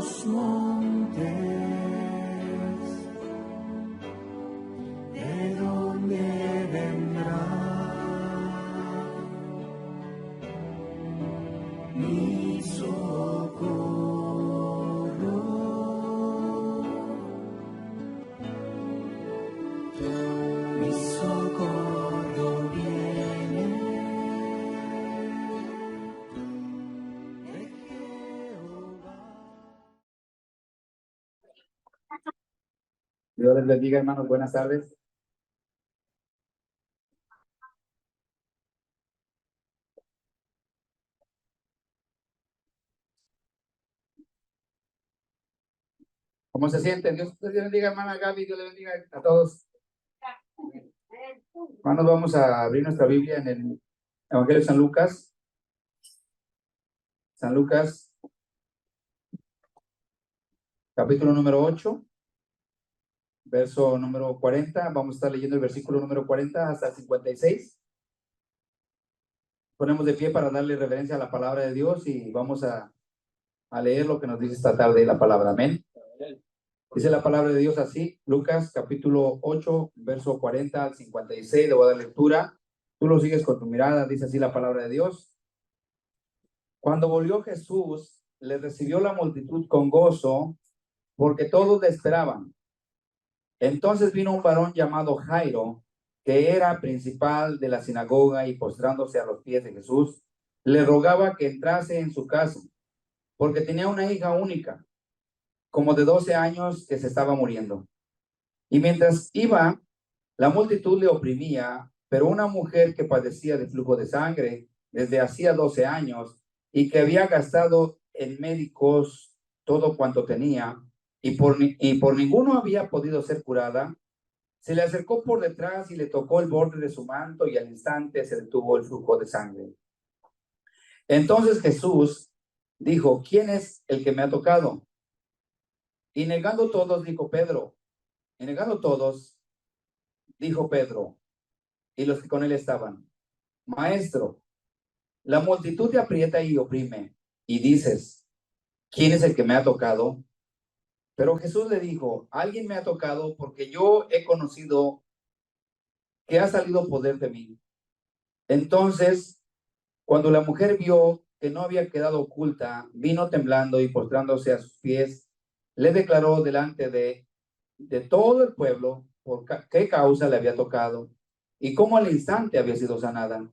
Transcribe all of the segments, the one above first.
los montes, ¿de dónde vendrá mi socorro? Mi socorro viene de Jehová. Dios les bendiga, hermanos. Buenas tardes. ¿Cómo se sienten? Dios les bendiga, hermana Gaby. Dios les bendiga a todos. Hermanos, vamos a abrir nuestra Biblia en el Evangelio de San Lucas. San Lucas, capítulo número 8, verso número 40. Vamos a estar leyendo el versículo número 40 hasta el 56. Ponemos de pie para darle reverencia a la palabra de Dios y vamos a leer lo que nos dice esta tarde la palabra. Amén. Dice la palabra de Dios así, Lucas capítulo 8, verso 40 al 56. Le voy a dar lectura. Tú lo sigues con tu mirada. Dice así la palabra de Dios. Cuando volvió Jesús, le recibió la multitud con gozo, porque todos le esperaban. Entonces vino un varón llamado Jairo, que era principal de la sinagoga, y postrándose a los pies de Jesús, le rogaba que entrase en su casa, porque tenía una hija única, como de 12 años, que se estaba muriendo. Y mientras iba, la multitud le oprimía, pero una mujer que padecía de flujo de sangre desde hacía 12 años y que había gastado en médicos todo cuanto tenía y por ninguno había podido ser curada, se le acercó por detrás y le tocó el borde de su manto y al instante se detuvo el flujo de sangre. Entonces Jesús dijo, ¿quién es el que me ha tocado? Y negando todos, dijo Pedro. Y negando todos, dijo Pedro y los que con él estaban, Maestro, la multitud te aprieta y oprime, y dices, ¿quién es el que me ha tocado? Pero Jesús le dijo, alguien me ha tocado porque yo he conocido que ha salido poder de mí. Entonces, cuando la mujer vio que no había quedado oculta, vino temblando y postrándose a sus pies, le declaró delante de todo el pueblo por qué causa le había tocado y cómo al instante había sido sanada.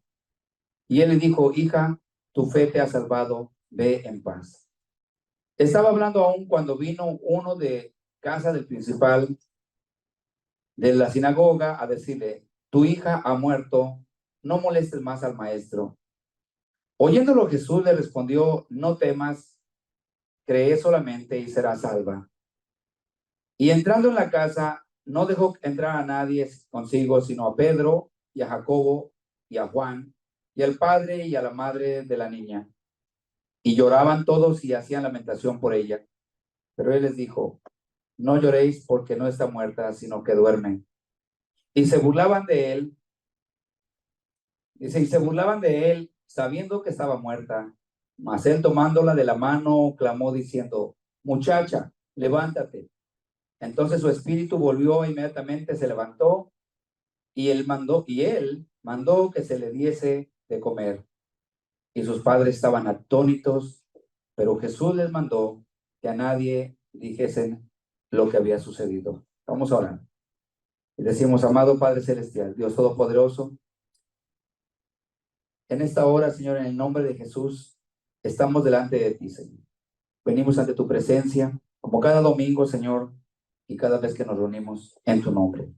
Y él le dijo, hija, tu fe te ha salvado, ve en paz. Estaba hablando aún cuando vino uno de casa del principal de la sinagoga a decirle, tu hija ha muerto, no molestes más al maestro. Oyéndolo Jesús le respondió, no temas, cree solamente y serás salva. Y entrando en la casa, no dejó entrar a nadie consigo, sino a Pedro y a Jacobo y a Juan y al padre y a la madre de la niña. Y lloraban todos y hacían lamentación por ella. Pero él les dijo, no lloréis porque no está muerta, sino que duerme. Y se burlaban de él, dice, y se burlaban de él, sabiendo que estaba muerta. Mas él tomándola de la mano, clamó diciendo, muchacha, levántate. Entonces su espíritu volvió inmediatamente, se levantó, y él mandó que se le diese de comer. Y sus padres estaban atónitos, pero Jesús les mandó que a nadie dijesen lo que había sucedido. Vamos a orar. Y decimos, amado Padre Celestial, Dios Todopoderoso, en esta hora, Señor, en el nombre de Jesús, estamos delante de ti, Señor. Venimos ante tu presencia, como cada domingo, Señor, y cada vez que nos reunimos en tu nombre.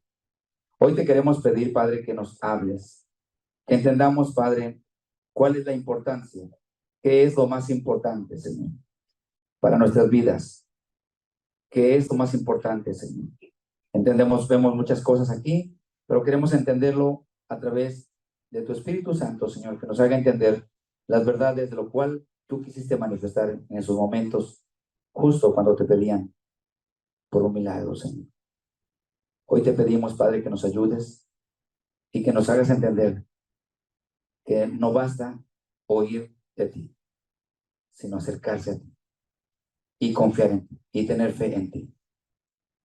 Hoy te queremos pedir, Padre, que nos hables, que entendamos, Padre, cuál es la importancia, qué es lo más importante, Señor, para nuestras vidas, qué es lo más importante, Señor. Entendemos, vemos muchas cosas aquí, pero queremos entenderlo a través de tu Espíritu Santo, Señor, que nos haga entender las verdades de lo cual tú quisiste manifestar en esos momentos, justo cuando te pedían por un milagro, Señor. Hoy te pedimos, Padre, que nos ayudes y que nos hagas entender que no basta oír de ti, sino acercarse a ti. y confiar en ti y tener fe en ti.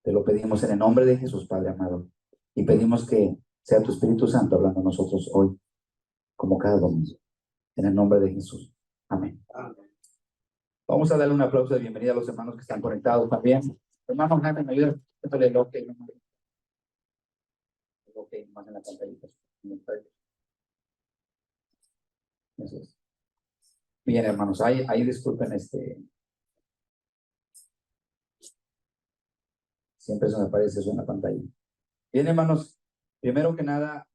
Te lo pedimos en el nombre de Jesús, Padre amado. Y pedimos que sea tu Espíritu Santo hablando a nosotros hoy, como cada domingo. En el nombre de Jesús. Amén. Vamos a darle un aplauso de bienvenida a los hermanos que están conectados también. Hermano Jaime, me ayuda. Déjale el ok. El ok, más en la pantallita. Eso es. Bien, hermanos, ahí disculpen siempre se me aparece eso en la pantalla. Bien, hermanos, primero que nada,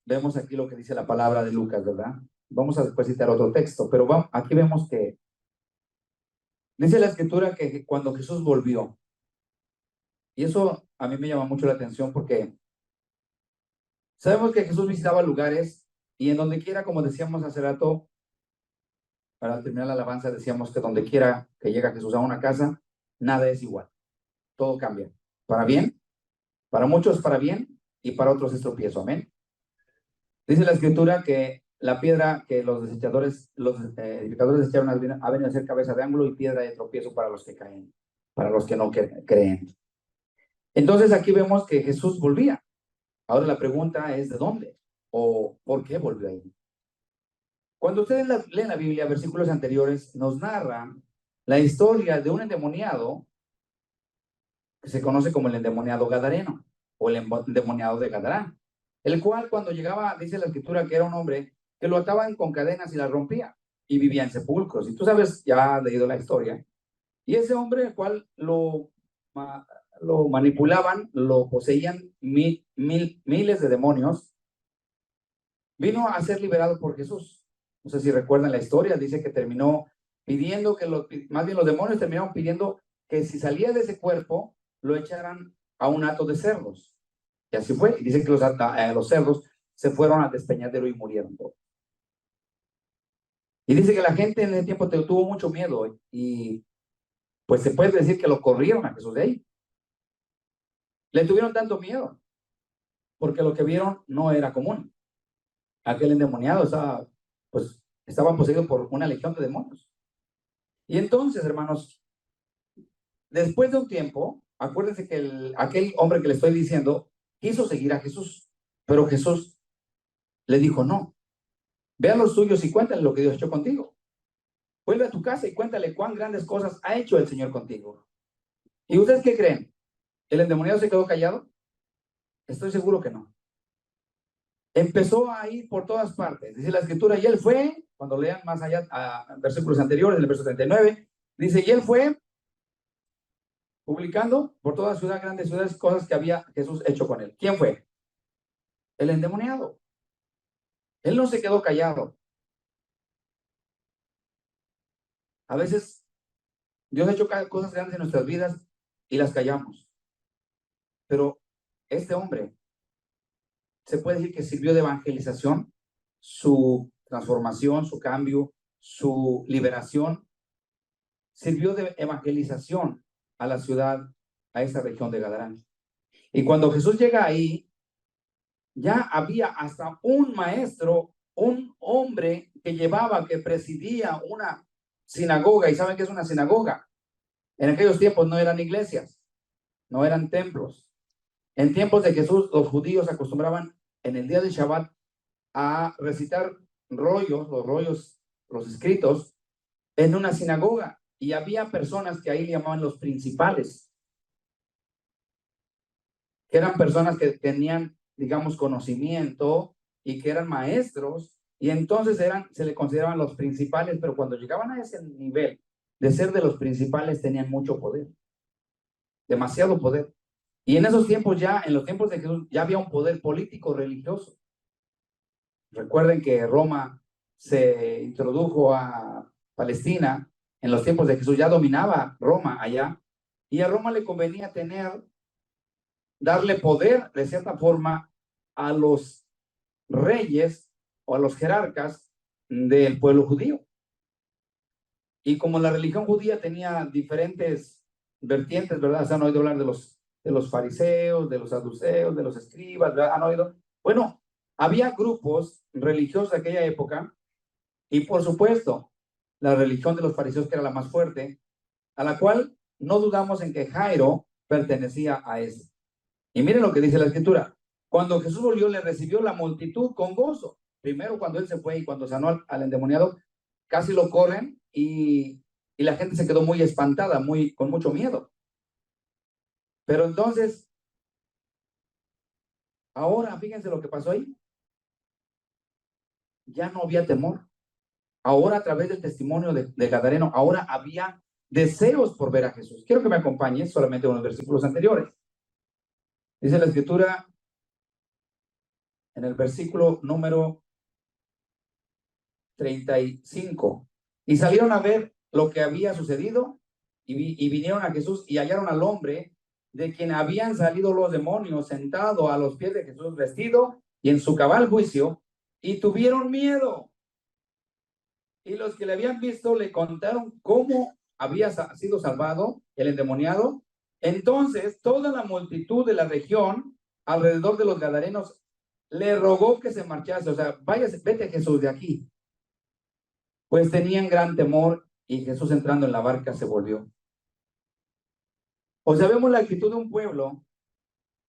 vemos aquí lo que dice la palabra de Lucas, ¿verdad? Vamos a después citar otro texto, pero aquí vemos que dice la escritura que cuando Jesús volvió, y eso a mí me llama mucho la atención porque sabemos que Jesús visitaba lugares y en donde quiera, como decíamos hace rato, para terminar la alabanza, decíamos que donde quiera que llega Jesús a una casa, nada es igual, todo cambia, para bien, para muchos para bien y para otros es tropiezo, amén. Dice la escritura que la piedra que los desechadores, los edificadores desecharon ha venido a ser cabeza de ángulo y piedra de tropiezo para los que caen, para los que no creen. Entonces aquí vemos que Jesús volvía. Ahora la pregunta es ¿de dónde? ¿O por qué volvió ahí? Cuando ustedes leen la Biblia, versículos anteriores nos narran la historia de un endemoniado que se conoce como el endemoniado gadareno o el endemoniado de Gadarán, el cual cuando llegaba, dice la escritura que era un hombre que lo ataban con cadenas y las rompía y vivía en sepulcros. Y tú sabes, ya has leído la historia. Y ese hombre, el cual lo manipulaban, lo poseían miles de demonios, vino a ser liberado por Jesús. No sé si recuerdan la historia, dice que terminó pidiendo que más bien los demonios terminaron pidiendo que si salía de ese cuerpo, lo echaran a un hato de cerdos. Y así fue. Y dice que los cerdos se fueron al despeñadero y murieron todos. Y dice que la gente en ese tiempo tuvo mucho miedo y pues se puede decir que lo corrieron a Jesús de ahí. Le tuvieron tanto miedo porque lo que vieron no era común. Aquel endemoniado estaba poseído por una legión de demonios. Y entonces, hermanos, después de un tiempo, acuérdense que aquel hombre que le estoy diciendo quiso seguir a Jesús, pero Jesús le dijo no. Ve a los tuyos y cuéntale lo que Dios ha hecho contigo. Vuelve a tu casa y cuéntale cuán grandes cosas ha hecho el Señor contigo. ¿Y ustedes qué creen? ¿El endemoniado se quedó callado? Estoy seguro que no. Empezó a ir por todas partes. Dice la escritura, y él fue, cuando lean más allá a versículos anteriores, en el verso 39, dice, y él fue publicando por toda ciudad, grandes ciudades, cosas que había Jesús hecho con él. ¿Quién fue? El endemoniado. Él no se quedó callado. A veces Dios ha hecho cosas grandes en nuestras vidas y las callamos. Pero este hombre se puede decir que sirvió de evangelización, su transformación, su cambio, su liberación, sirvió de evangelización a la ciudad, a esa región de Gadarán. Y cuando Jesús llega ahí, ya había hasta un maestro, un hombre que presidía una sinagoga. ¿Y saben qué es una sinagoga? En aquellos tiempos no eran iglesias, no eran templos. En tiempos de Jesús, los judíos acostumbraban en el día de Shabbat a recitar los escritos, en una sinagoga. Y había personas que ahí le llamaban los principales, que eran personas que tenían, digamos, conocimiento y que eran maestros, y entonces se le consideraban los principales, pero cuando llegaban a ese nivel de ser de los principales, tenían mucho poder, demasiado poder. Y en esos tiempos en los tiempos de Jesús, ya había un poder político religioso. Recuerden que Roma se introdujo a Palestina en los tiempos de Jesús, ya dominaba Roma allá, y a Roma le convenía darle poder de cierta forma a los reyes o a los jerarcas del pueblo judío. Y como la religión judía tenía diferentes vertientes, ¿verdad? ¿Se han oído hablar de los fariseos, de los saduceos, de los escribas, ¿verdad? ¿Han oído? Bueno, había grupos religiosos de aquella época y por supuesto, la religión de los fariseos, que era la más fuerte, a la cual no dudamos en que Jairo pertenecía a ese. Y miren lo que dice la escritura. Cuando Jesús volvió, le recibió la multitud con gozo. Primero, cuando él se fue y cuando sanó al endemoniado, casi lo corren y la gente se quedó muy espantada, con mucho miedo. Pero entonces, ahora, fíjense lo que pasó ahí. Ya no había temor. Ahora, a través del testimonio de Gadareno, ahora había deseos por ver a Jesús. Quiero que me acompañes solamente unos versículos anteriores. Dice la escritura en el versículo número 35. Y salieron a ver lo que había sucedido y vinieron a Jesús y hallaron al hombre de quien habían salido los demonios sentado a los pies de Jesús, vestido y en su cabal juicio, y tuvieron miedo. Y los que le habían visto le contaron cómo había sido salvado el endemoniado. Entonces toda la multitud de la región alrededor de los gadarenos le rogó que se marchase. O sea, váyase, vete Jesús de aquí. Pues tenían gran temor y Jesús entrando en la barca se volvió. O sea, vemos la actitud de un pueblo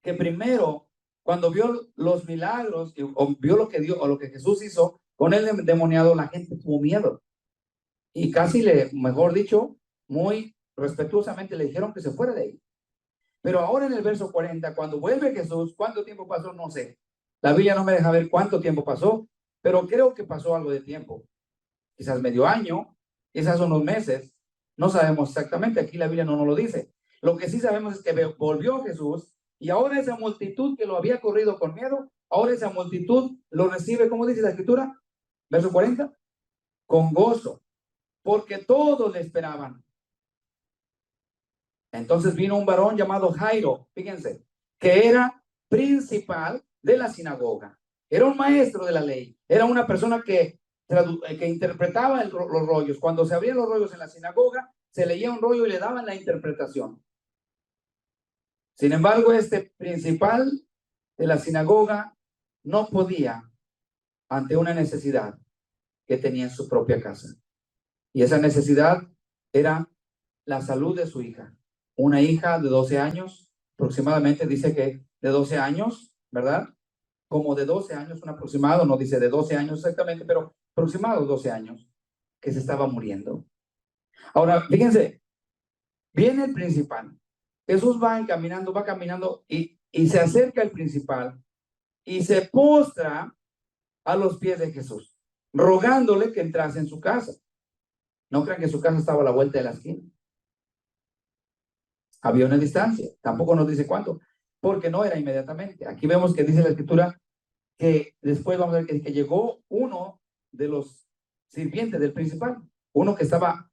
que primero, cuando vio los milagros o vio lo que Dios o lo que Jesús hizo con el endemoniado, la gente tuvo miedo. Y casi mejor dicho, muy respetuosamente le dijeron que se fuera de ahí. Pero ahora en el verso 40, cuando vuelve Jesús, ¿cuánto tiempo pasó? No sé. La Biblia no me deja ver cuánto tiempo pasó, pero creo que pasó algo de tiempo. Quizás medio año, quizás unos meses. No sabemos exactamente, aquí la Biblia no nos lo dice. Lo que sí sabemos es que volvió Jesús y ahora esa multitud que lo había corrido con miedo, ahora esa multitud lo recibe, ¿cómo dice la escritura? Verso 40, con gozo, porque todos le esperaban. Entonces vino un varón llamado Jairo, fíjense, que era principal de la sinagoga. Era un maestro de la ley. Era una persona que interpretaba los rollos. Cuando se abrían los rollos en la sinagoga, se leía un rollo y le daban la interpretación. Sin embargo, este principal de la sinagoga no podía ante una necesidad que tenía en su propia casa. Y esa necesidad era la salud de su hija. Una hija de 12 años, aproximadamente dice que de 12 años, ¿verdad? Como de 12 años, un aproximado, no dice de 12 años exactamente, pero aproximado 12 años, que se estaba muriendo. Ahora, fíjense, viene el principal. Jesús va caminando y se acerca al principal y se postra a los pies de Jesús, rogándole que entrase en su casa. No crean que su casa estaba a la vuelta de la esquina. Había una distancia, tampoco nos dice cuánto, porque no era inmediatamente. Aquí vemos que dice la escritura que después vamos a ver que llegó uno de los sirvientes del principal, uno que estaba,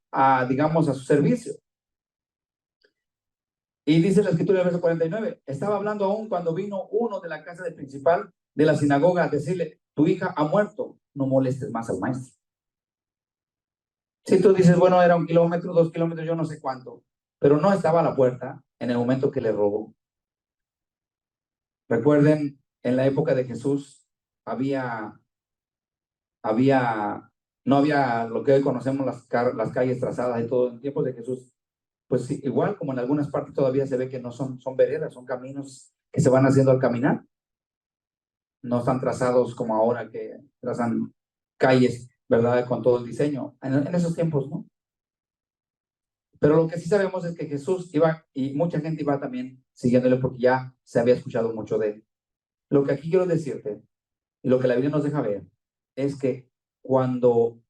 digamos, a su servicio. Y dice la escritura del verso 49, estaba hablando aún cuando vino uno de la casa del principal de la sinagoga a decirle, tu hija ha muerto, no molestes más al maestro. Si tú dices, bueno, era 1 kilómetro, 2 kilómetros, yo no sé cuánto, pero no estaba a la puerta en el momento que le rogó. Recuerden, en la época de Jesús no había lo que hoy conocemos las calles trazadas y todo. En tiempos de Jesús, pues sí, igual como en algunas partes todavía se ve que no son veredas, son caminos que se van haciendo al caminar. No están trazados como ahora que trazan calles, ¿verdad? Con todo el diseño. En esos tiempos, ¿no? Pero lo que sí sabemos es que Jesús iba y mucha gente iba también siguiéndole porque ya se había escuchado mucho de él. Lo que aquí quiero decirte y lo que la Biblia nos deja ver es que cuando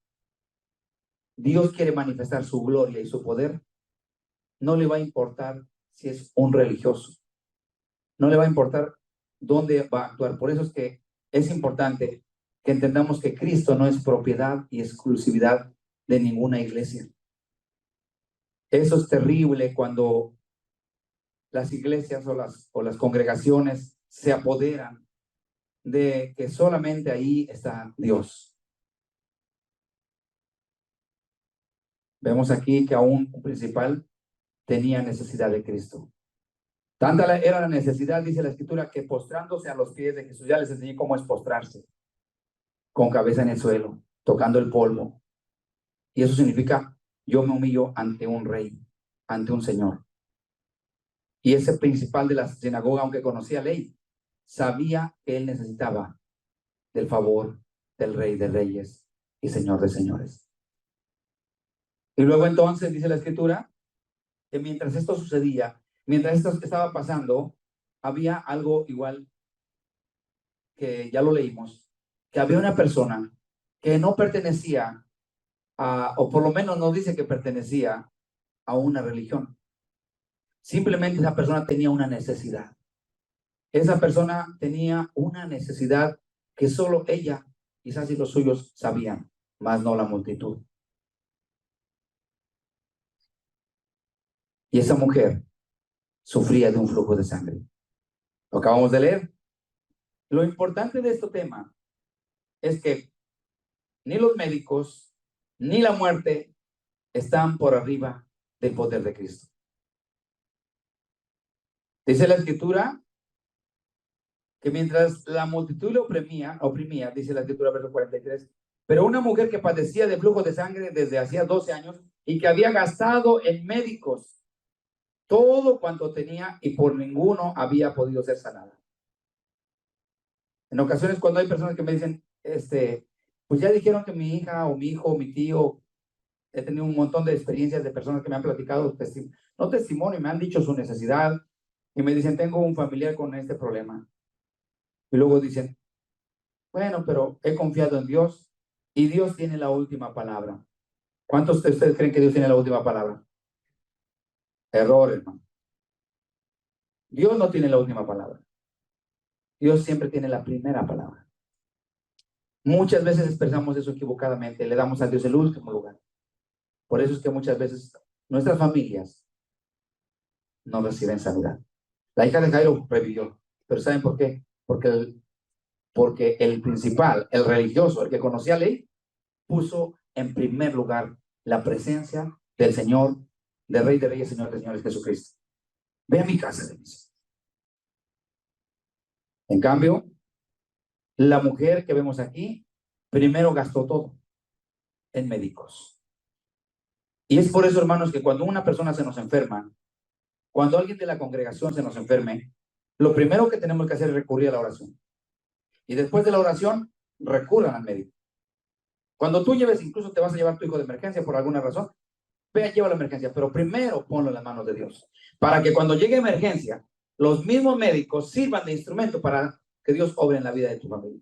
Dios quiere manifestar su gloria y su poder, no le va a importar si es un religioso, no le va a importar dónde va a actuar. Por eso es que es importante que entendamos que Cristo no es propiedad y exclusividad de ninguna iglesia. Eso es terrible cuando las iglesias o las congregaciones se apoderan de que solamente ahí está Dios. Vemos aquí que aún un principal tenía necesidad de Cristo. Tanta era la necesidad, dice la escritura, que postrándose a los pies de Jesús, ya les enseñé cómo es postrarse, con cabeza en el suelo, tocando el polvo. Y eso significa, yo me humillo ante un rey. ante un señor. Y ese principal de la sinagoga, aunque conocía ley, sabía que él necesitaba del favor del Rey de Reyes y Señor de Señores. Y luego entonces dice la Escritura que mientras esto sucedía, mientras esto estaba pasando, había algo igual que ya lo leímos, que había una persona que no pertenecía a, o por lo menos no dice que pertenecía a una religión. Simplemente esa persona tenía una necesidad. Esa persona tenía una necesidad que solo ella, quizás y los suyos sabían, más no la multitud. Y esa mujer sufría de un flujo de sangre. Lo acabamos de leer. Lo importante de este tema es que ni los médicos ni la muerte están por arriba del poder de Cristo. Dice la Escritura que mientras la multitud le oprimía, dice la Escritura, verso 43, pero una mujer que padecía de flujo de sangre desde hacía 12 años y que había gastado en médicos todo cuanto tenía y por ninguno había podido ser sanada. En ocasiones cuando hay personas que me dicen, pues ya dijeron que mi hija o mi hijo o mi tío, he tenido un montón de experiencias de personas que me han platicado, no testimonio, me han dicho su necesidad y me dicen, tengo un familiar con este problema. Y luego dicen, bueno, pero he confiado en Dios y Dios tiene la última palabra. ¿Cuántos de ustedes creen que Dios tiene la última palabra? Error, hermano. Dios no tiene la última palabra. Dios siempre tiene la primera palabra. Muchas veces expresamos eso equivocadamente, le damos a Dios el último lugar. Por eso es que muchas veces nuestras familias no reciben sanidad. La hija de Jairo revivió, pero ¿saben por qué? Porque el principal, el religioso, el que conocía la ley, puso en primer lugar la presencia del Señor, del Rey de Reyes, Señor de Señores, Jesucristo. Ve a mi casa, le dice. En cambio, la mujer que vemos aquí, primero gastó todo en médicos. Y es por eso, hermanos, que cuando una persona se nos enferma, cuando alguien de la congregación se nos enferme, lo primero que tenemos que hacer es recurrir a la oración. Y después de la oración, recurran al médico. Cuando tú lleves, incluso te vas a llevar tu hijo de emergencia por alguna razón, ve, lleva la emergencia, pero primero ponlo en las manos de Dios. Para que cuando llegue emergencia, los mismos médicos sirvan de instrumento para que Dios obre en la vida de tu familia.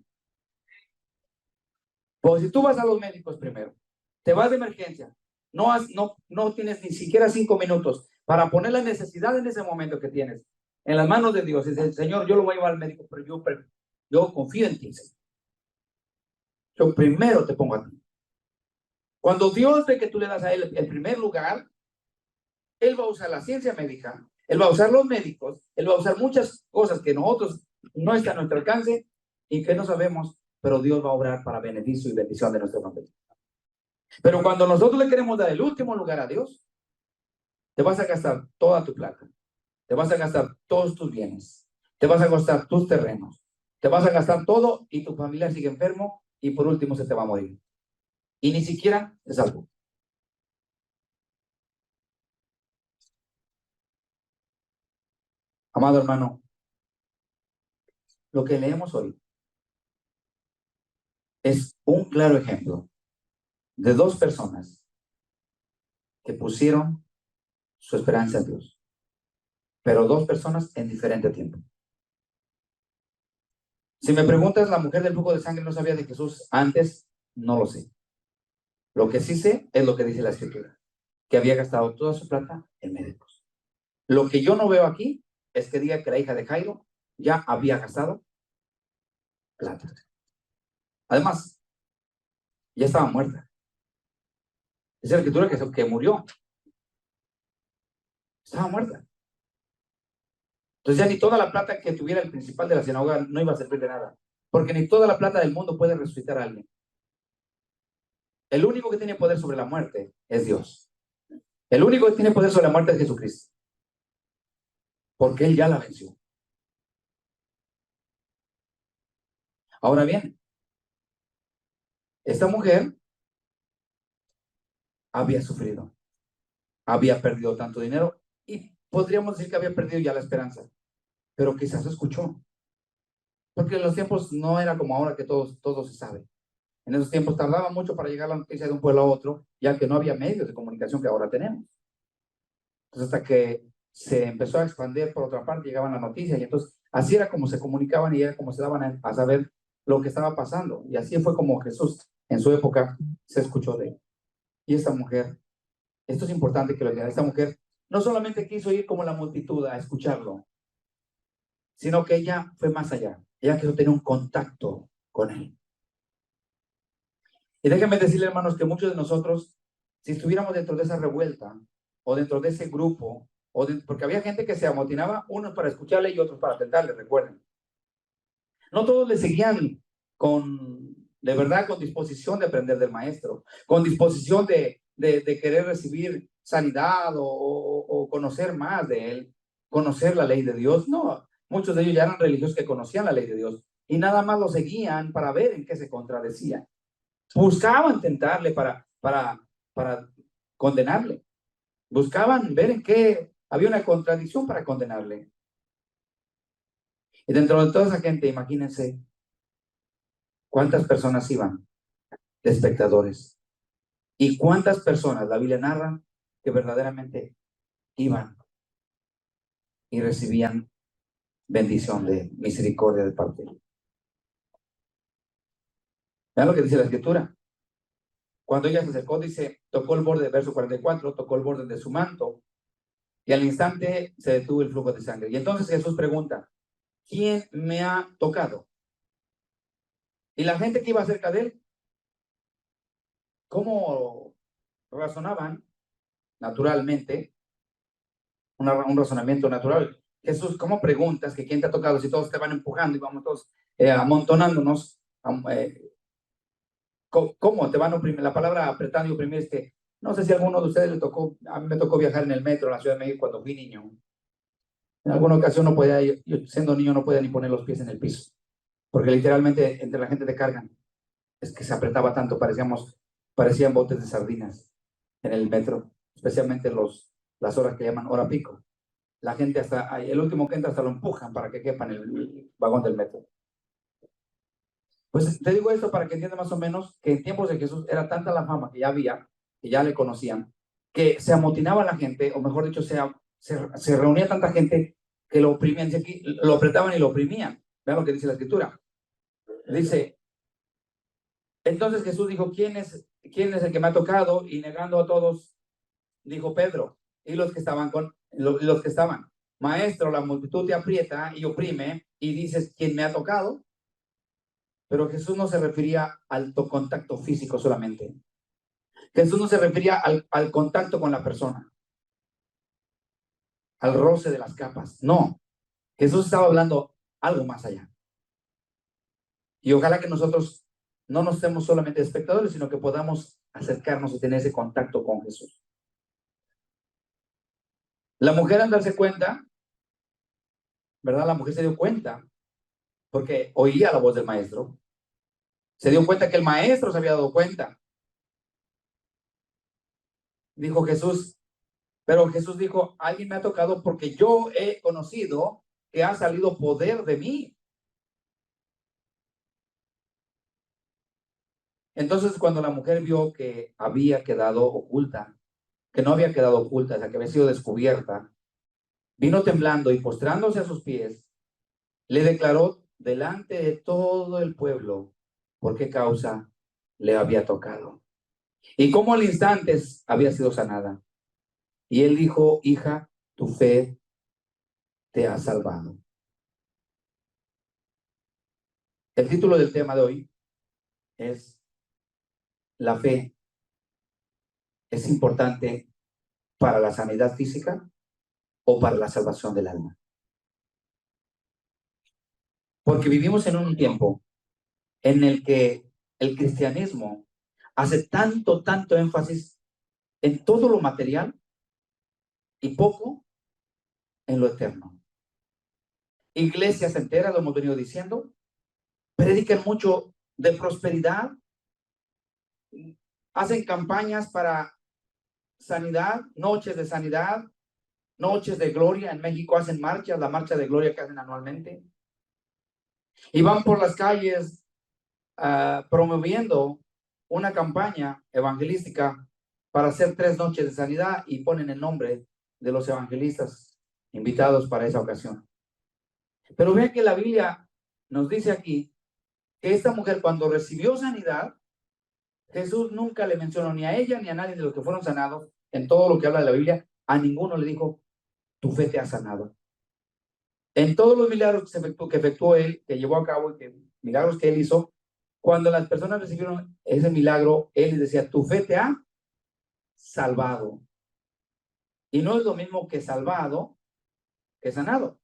Pues si tú vas a los médicos primero, te vas de emergencia, no tienes ni siquiera 5 minutos para poner la necesidad en ese momento que tienes en las manos de Dios. Y dice, Señor, yo lo voy a llevar al médico, pero yo confío en ti, Señor. Yo primero te pongo a ti. Cuando Dios ve que tú le das a Él el primer lugar, Él va a usar la ciencia médica, Él va a usar los médicos, Él va a usar muchas cosas que nosotros no están a nuestro alcance y que no sabemos, pero Dios va a obrar para beneficio y bendición de nuestra familia. Pero cuando nosotros le queremos dar el último lugar a Dios, te vas a gastar toda tu plata, te vas a gastar todos tus bienes, te vas a gastar tus terrenos, te vas a gastar todo y tu familia sigue enfermo y por último se te va a morir. Y ni siquiera es algo. Amado hermano, lo que leemos hoy es un claro ejemplo de dos personas que pusieron su esperanza en Dios, pero dos personas en diferente tiempo. Si me preguntas, la mujer del flujo de sangre no sabía de Jesús antes, no lo sé. Lo que sí sé es lo que dice la Escritura, que había gastado toda su plata en médicos. Lo que yo no veo aquí es que diga que la hija de Jairo ya había gastado plata. Además, ya estaba muerta. Dice la Escritura que murió. Estaba muerta. Entonces ya ni toda la plata que tuviera el principal de la sinagoga no iba a servir de nada. Porque ni toda la plata del mundo puede resucitar a alguien. El único que tiene poder sobre la muerte es Dios. El único que tiene poder sobre la muerte es Jesucristo. Porque Él ya la venció. Ahora bien, esta mujer había sufrido. había perdido tanto dinero y podríamos decir que había perdido ya la esperanza, pero quizás escuchó, porque en los tiempos no era como ahora que todo se sabe. En esos tiempos tardaba mucho para llegar la noticia de un pueblo a otro, ya que no había medios de comunicación que ahora tenemos. Entonces, hasta que se empezó a expandir por otra parte, llegaban las noticias y entonces así era como se comunicaban y era como se daban a saber lo que estaba pasando. Y así fue como Jesús en su época se escuchó de él. Y esta mujer, esto es importante que lo digan, esta mujer no solamente quiso ir como la multitud a escucharlo, sino que ella fue más allá. Ella quiso tener un contacto con él. Y déjenme decirle, hermanos, que muchos de nosotros, si estuviéramos dentro de esa revuelta o dentro de ese grupo, porque había gente que se amotinaba, unos para escucharle y otros para atentarle, recuerden. No todos le seguían de verdad, con disposición de aprender del maestro, con disposición de querer recibir sanidad o conocer más de él, conocer la ley de Dios. No, muchos de ellos ya eran religiosos que conocían la ley de Dios y nada más lo seguían para ver en qué se contradecía. Buscaban tentarle para condenarle. Buscaban ver en qué había una contradicción para condenarle. Y dentro de toda esa gente, imagínense cuántas personas iban de espectadores y cuántas personas, la Biblia narra, que verdaderamente iban y recibían bendición de misericordia de parte de Dios. Vean lo que dice la Escritura. Cuando ella se acercó, dice, tocó el borde, verso 44, tocó el borde de su manto y al instante se detuvo el flujo de sangre. Y entonces Jesús pregunta, ¿quién me ha tocado? Y la gente que iba cerca de él, ¿cómo razonaban? Naturalmente, un razonamiento natural. Jesús, ¿cómo preguntas que quién te ha tocado si todos te van empujando y vamos todos amontonándonos? ¿Cómo te van a oprimir? La palabra apretando y oprimir es que no sé si a alguno de ustedes le tocó, a mí me tocó viajar en el metro en la Ciudad de México cuando fui niño. En alguna ocasión no podía, yo siendo niño no podía ni poner los pies en el piso, porque literalmente entre la gente te cargan. Es que se apretaba tanto, parecían botes de sardinas en el metro, especialmente las horas que llaman hora pico. La gente hasta, el último que entra hasta lo empujan para que quepa en el vagón del metro. Pues te digo esto para que entiendas más o menos que en tiempos de Jesús era tanta la fama que ya había, que ya le conocían, que se amotinaba la gente, o mejor dicho, se reunía tanta gente que lo oprimían, lo apretaban y lo oprimían. Vean lo que dice la Escritura. Dice, entonces Jesús dijo, ¿quién es el que me ha tocado? Y negando a todos, dijo Pedro, y los que estaban los que estaban, maestro, la multitud te aprieta y oprime, y dices, ¿quién me ha tocado? Pero Jesús no se refería al contacto físico solamente. Jesús no se refería al contacto con la persona, al roce de las capas. No, Jesús estaba hablando algo más allá. Y ojalá que nosotros no nos estemos solamente espectadores, sino que podamos acercarnos y tener ese contacto con Jesús. La mujer, al darse cuenta, ¿verdad? La mujer se dio cuenta porque oía la voz del maestro. Se dio cuenta que el maestro se había dado cuenta. Dijo Jesús, pero Jesús dijo, alguien me ha tocado porque yo he conocido que ha salido poder de mí. Entonces, cuando la mujer vio que había quedado oculta, que no había quedado oculta, o sea, que había sido descubierta, vino temblando y postrándose a sus pies, le declaró delante de todo el pueblo por qué causa le había tocado y cómo al instante había sido sanada. Y él dijo, hija, tu fe te ha salvado. El título del tema de hoy es la fe es importante para la sanidad física o para la salvación del alma. Porque vivimos en un tiempo en el que el cristianismo hace tanto énfasis en todo lo material y poco en lo eterno. Iglesias enteras, lo hemos venido diciendo, predican mucho de prosperidad, hacen campañas para sanidad, noches de sanidad, noches de gloria. En México hacen marchas, la marcha de gloria que hacen anualmente. Y van por las calles promoviendo una campaña evangelística para hacer 3 noches de sanidad y ponen el nombre de los evangelistas invitados para esa ocasión. Pero vean que la Biblia nos dice aquí que esta mujer, cuando recibió sanidad, Jesús nunca le mencionó ni a ella ni a nadie de los que fueron sanados. En todo lo que habla de la Biblia, a ninguno le dijo, tu fe te ha sanado. En todos los milagros que efectuó él, que llevó a cabo y que milagros que él hizo, cuando las personas recibieron ese milagro, él les decía, tu fe te ha salvado. Y no es lo mismo que salvado que sanado.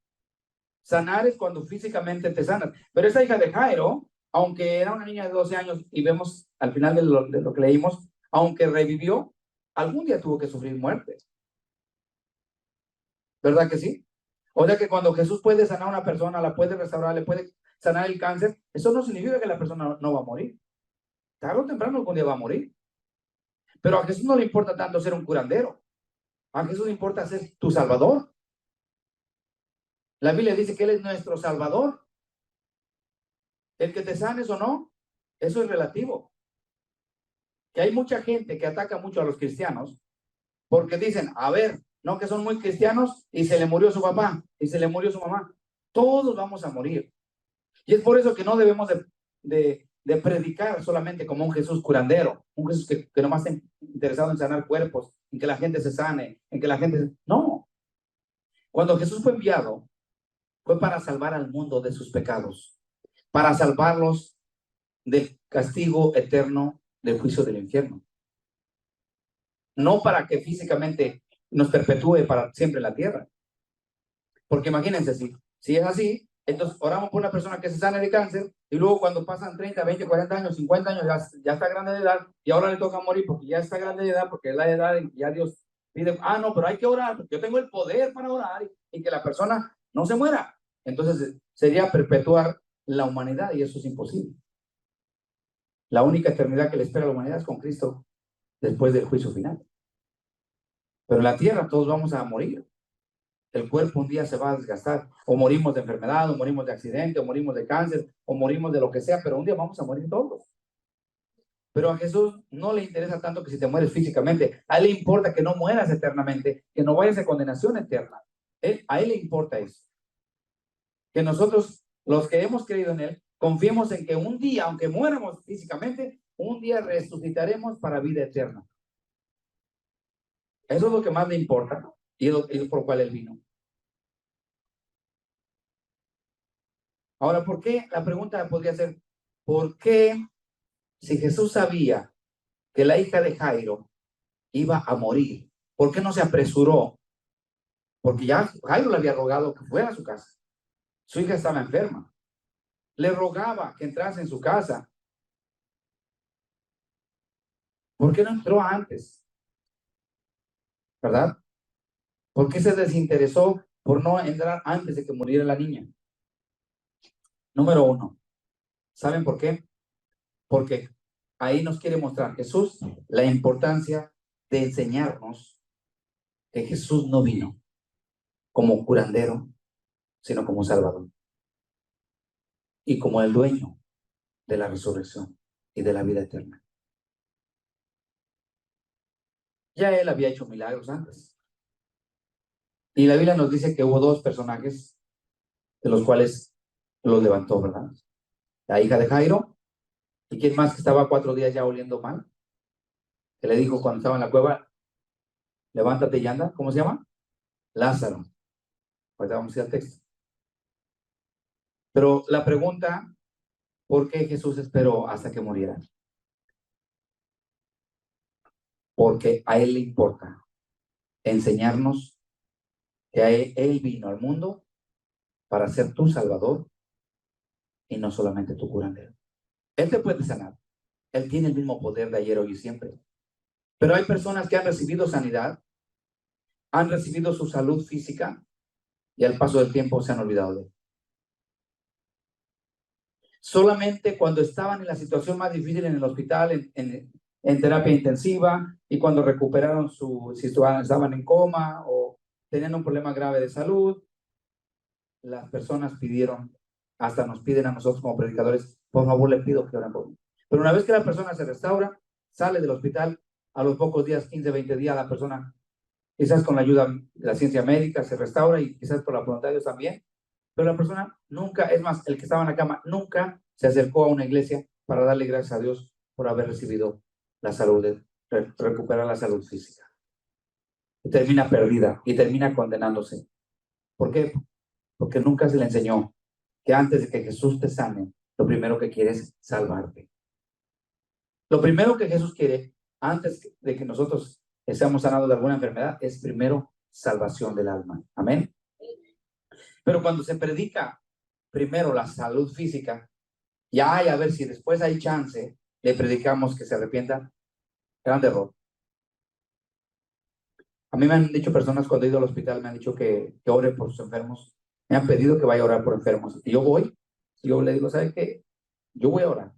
Sanar es cuando físicamente te sanas. Pero esa hija de Jairo, aunque era una niña de 12 años, y vemos al final de lo que leímos, aunque revivió, algún día tuvo que sufrir muerte. ¿Verdad que sí? O sea que cuando Jesús puede sanar a una persona, la puede restaurar, le puede sanar el cáncer, eso no significa que la persona no va a morir. Tarde o temprano algún día va a morir. Pero a Jesús no le importa tanto ser un curandero. A Jesús le importa ser tu salvador. La Biblia dice que Él es nuestro salvador. El que te sanes o no, eso es relativo. Que hay mucha gente que ataca mucho a los cristianos porque dicen, a ver, no que son muy cristianos y se le murió su papá y se le murió su mamá. Todos vamos a morir. Y es por eso que no debemos de predicar solamente como un Jesús curandero, un Jesús que nomás está interesado en sanar cuerpos, en que la gente se sane, en que la gente... No. Cuando Jesús fue enviado, fue para salvar al mundo de sus pecados, para salvarlos del castigo eterno del juicio del infierno. No para que físicamente nos perpetúe para siempre en la tierra. Porque imagínense, si es así, entonces oramos por una persona que se sane de cáncer y luego cuando pasan 30, 20, 40 años, 50 años, ya está grande de edad y ahora le toca morir porque ya está grande de edad, porque es la edad en que ya Dios pide, no, pero hay que orar, porque yo tengo el poder para orar y que la persona no se muera. Entonces sería perpetuar la humanidad y eso es imposible. La única eternidad que le espera a la humanidad es con Cristo después del juicio final. Pero en la tierra todos vamos a morir. El cuerpo un día se va a desgastar, o morimos de enfermedad, o morimos de accidente, o morimos de cáncer, o morimos de lo que sea, pero un día vamos a morir todos. Pero a Jesús no le interesa tanto que si te mueres físicamente, a él le importa que no mueras eternamente, que no vayas a condenación eterna. A él le importa eso. Que nosotros, los que hemos creído en él, confiemos en que un día, aunque muéramos físicamente, un día resucitaremos para vida eterna. Eso es lo que más le importa, y es por lo cual él vino. Ahora, ¿por qué? La pregunta podría ser, ¿por qué si Jesús sabía que la hija de Jairo iba a morir, por qué no se apresuró? Porque ya Jairo le había rogado que fuera a su casa. Su hija estaba enferma. Le rogaba que entrase en su casa. ¿Por qué no entró antes? ¿Verdad? ¿Por qué se desinteresó por no entrar antes de que muriera la niña? Número 1. ¿Saben por qué? Porque ahí nos quiere mostrar Jesús la importancia de enseñarnos que Jesús no vino como curandero, sino como salvador y como el dueño de la resurrección y de la vida eterna. Ya él había hecho milagros antes. Y la Biblia nos dice que hubo 2 personajes de los cuales los levantó, ¿verdad? La hija de Jairo, y quién más que estaba 4 días ya oliendo mal, que le dijo cuando estaba en la cueva, levántate y anda. ¿Cómo se llama? Lázaro. Ahorita vamos a ir al texto. Pero la pregunta, ¿por qué Jesús esperó hasta que muriera? Porque a él le importa enseñarnos que él vino al mundo para ser tu salvador y no solamente tu curandero. Él te puede sanar. Él tiene el mismo poder de ayer, hoy y siempre. Pero hay personas que han recibido sanidad, han recibido su salud física y al paso del tiempo se han olvidado de él. Solamente cuando estaban en la situación más difícil en el hospital, en terapia intensiva, y cuando recuperaron si estaban en coma o tenían un problema grave de salud, las personas pidieron, hasta nos piden a nosotros como predicadores, por favor le pido que oren por mí. Pero una vez que la persona se restaura, sale del hospital, a los pocos días, 15, 20 días, la persona, quizás con la ayuda de la ciencia médica, se restaura y quizás por la voluntad de Dios también. Pero la persona nunca, es más, el que estaba en la cama, nunca se acercó a una iglesia para darle gracias a Dios por haber recibido la salud, recuperar la salud física. Y termina perdida y termina condenándose. ¿Por qué? Porque nunca se le enseñó que antes de que Jesús te sane, lo primero que quiere es salvarte. Lo primero que Jesús quiere, antes de que nosotros seamos sanados de alguna enfermedad, es primero salvación del alma. Amén. Pero cuando se predica primero la salud física, ya hay a ver si después hay chance, le predicamos que se arrepienta, gran error. A mí me han dicho personas cuando he ido al hospital, me han dicho que ore por sus enfermos. Me han pedido que vaya a orar por enfermos. Y yo voy, y yo le digo, ¿sabe qué? Yo voy a orar,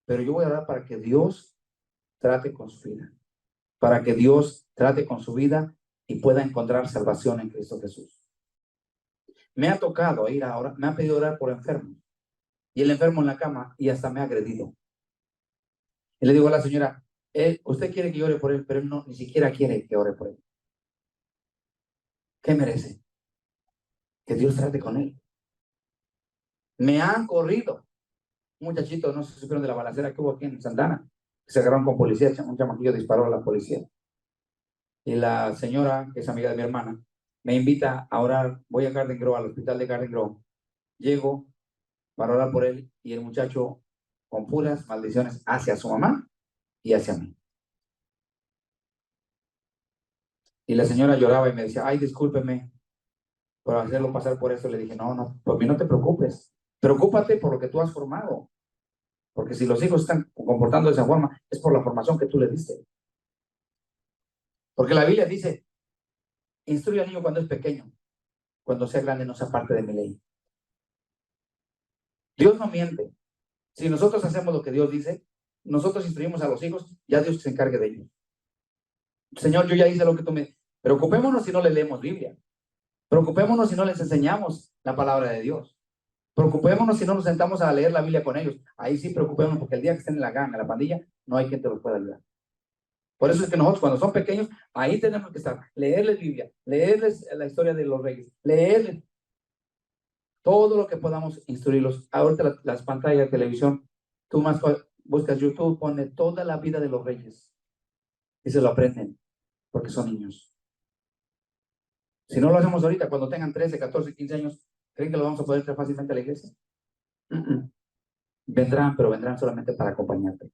pero yo voy a orar para que Dios trate con su vida, para que Dios trate con su vida y pueda encontrar salvación en Cristo Jesús. Me ha tocado ir ahora, me han pedido orar por enfermos, y el enfermo en la cama, y hasta me ha agredido. Y le digo a la señora, usted quiere que yo ore por él, pero él no, ni siquiera quiere que ore por él. ¿Qué merece? Que Dios trate con él. Me han corrido. Un muchachito, no se supieron de la balacera que hubo aquí en Santana. Se agarraron con policía, un chamaquillo disparó a la policía. Y la señora, que es amiga de mi hermana, me invita a orar. Voy a Garden Grove, al hospital de Garden Grove. Llego para orar por él y el muchacho, con puras maldiciones hacia su mamá y hacia mí. Y la señora lloraba y me decía, ay, discúlpeme por hacerlo pasar por eso. Le dije, no, por mí no te preocupes. Preocúpate por lo que tú has formado. Porque si los hijos están comportando de esa forma, es por la formación que tú le diste. Porque la Biblia dice, instruye al niño cuando es pequeño, cuando sea grande no sea parte de mi ley. Dios no miente. Si nosotros hacemos lo que Dios dice, nosotros instruimos a los hijos, ya Dios se encargue de ellos. Señor, yo ya hice lo que tú me... Preocupémonos si no le leemos Biblia. Preocupémonos si no les enseñamos la palabra de Dios. Preocupémonos si no nos sentamos a leer la Biblia con ellos. Ahí sí preocupémonos, porque el día que estén en la ganga, en la pandilla, no hay quien te los pueda ayudar. Por eso es que nosotros, cuando son pequeños, ahí tenemos que estar. Leerles Biblia, leerles la historia de los reyes, leerles todo lo que podamos instruirlos. Ahorita las pantallas de televisión, tú más buscas YouTube, pone toda la vida de los reyes y se lo aprenden, porque son niños. Si no lo hacemos ahorita, cuando tengan 13, 14, 15 años, ¿creen que lo vamos a poder traer fácilmente a la iglesia? Vendrán, pero vendrán solamente para acompañarte,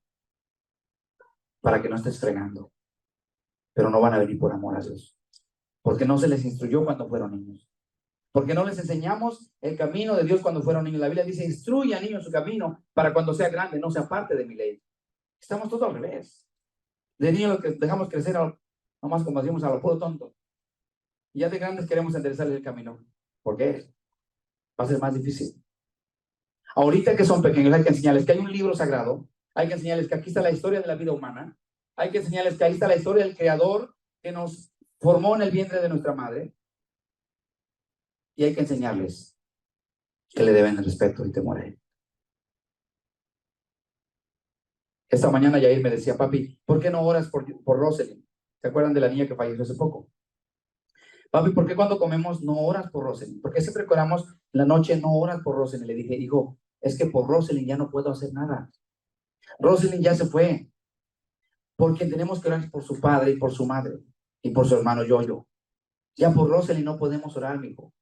para que no estés fregando, pero no van a venir por amor a Dios, porque no se les instruyó cuando fueron niños, porque no les enseñamos el camino de Dios cuando fueron niños. La Biblia dice, instruye al niño en su camino, para cuando sea grande no sea parte de mi ley. Estamos todos al revés. De niños lo que dejamos crecer, nomás como decimos, a lo puro tonto. Y ya de grandes queremos enderezarles el camino. ¿Por qué? Va a ser más difícil. Ahorita que son pequeños hay que enseñarles que hay un libro sagrado, hay que enseñarles que aquí está la historia de la vida humana, hay que enseñarles que ahí está la historia del Creador que nos formó en el vientre de nuestra madre, y hay que enseñarles que le deben el respeto y temor a él. Esta mañana Yair me decía, papi, ¿por qué no oras por Rosalind? ¿Se acuerdan de la niña que falleció hace poco? Papi, ¿por qué cuando comemos no oras por Rosalind? ¿Por qué siempre que oramos en la noche no oras por Rosalind? Le dije, hijo, es que por Rosalind ya no puedo hacer nada. Rosalind ya se fue. Porque tenemos que orar por su padre y por su madre y por su hermano Yoyo. Ya por Rosalind no podemos orar, mi hijo.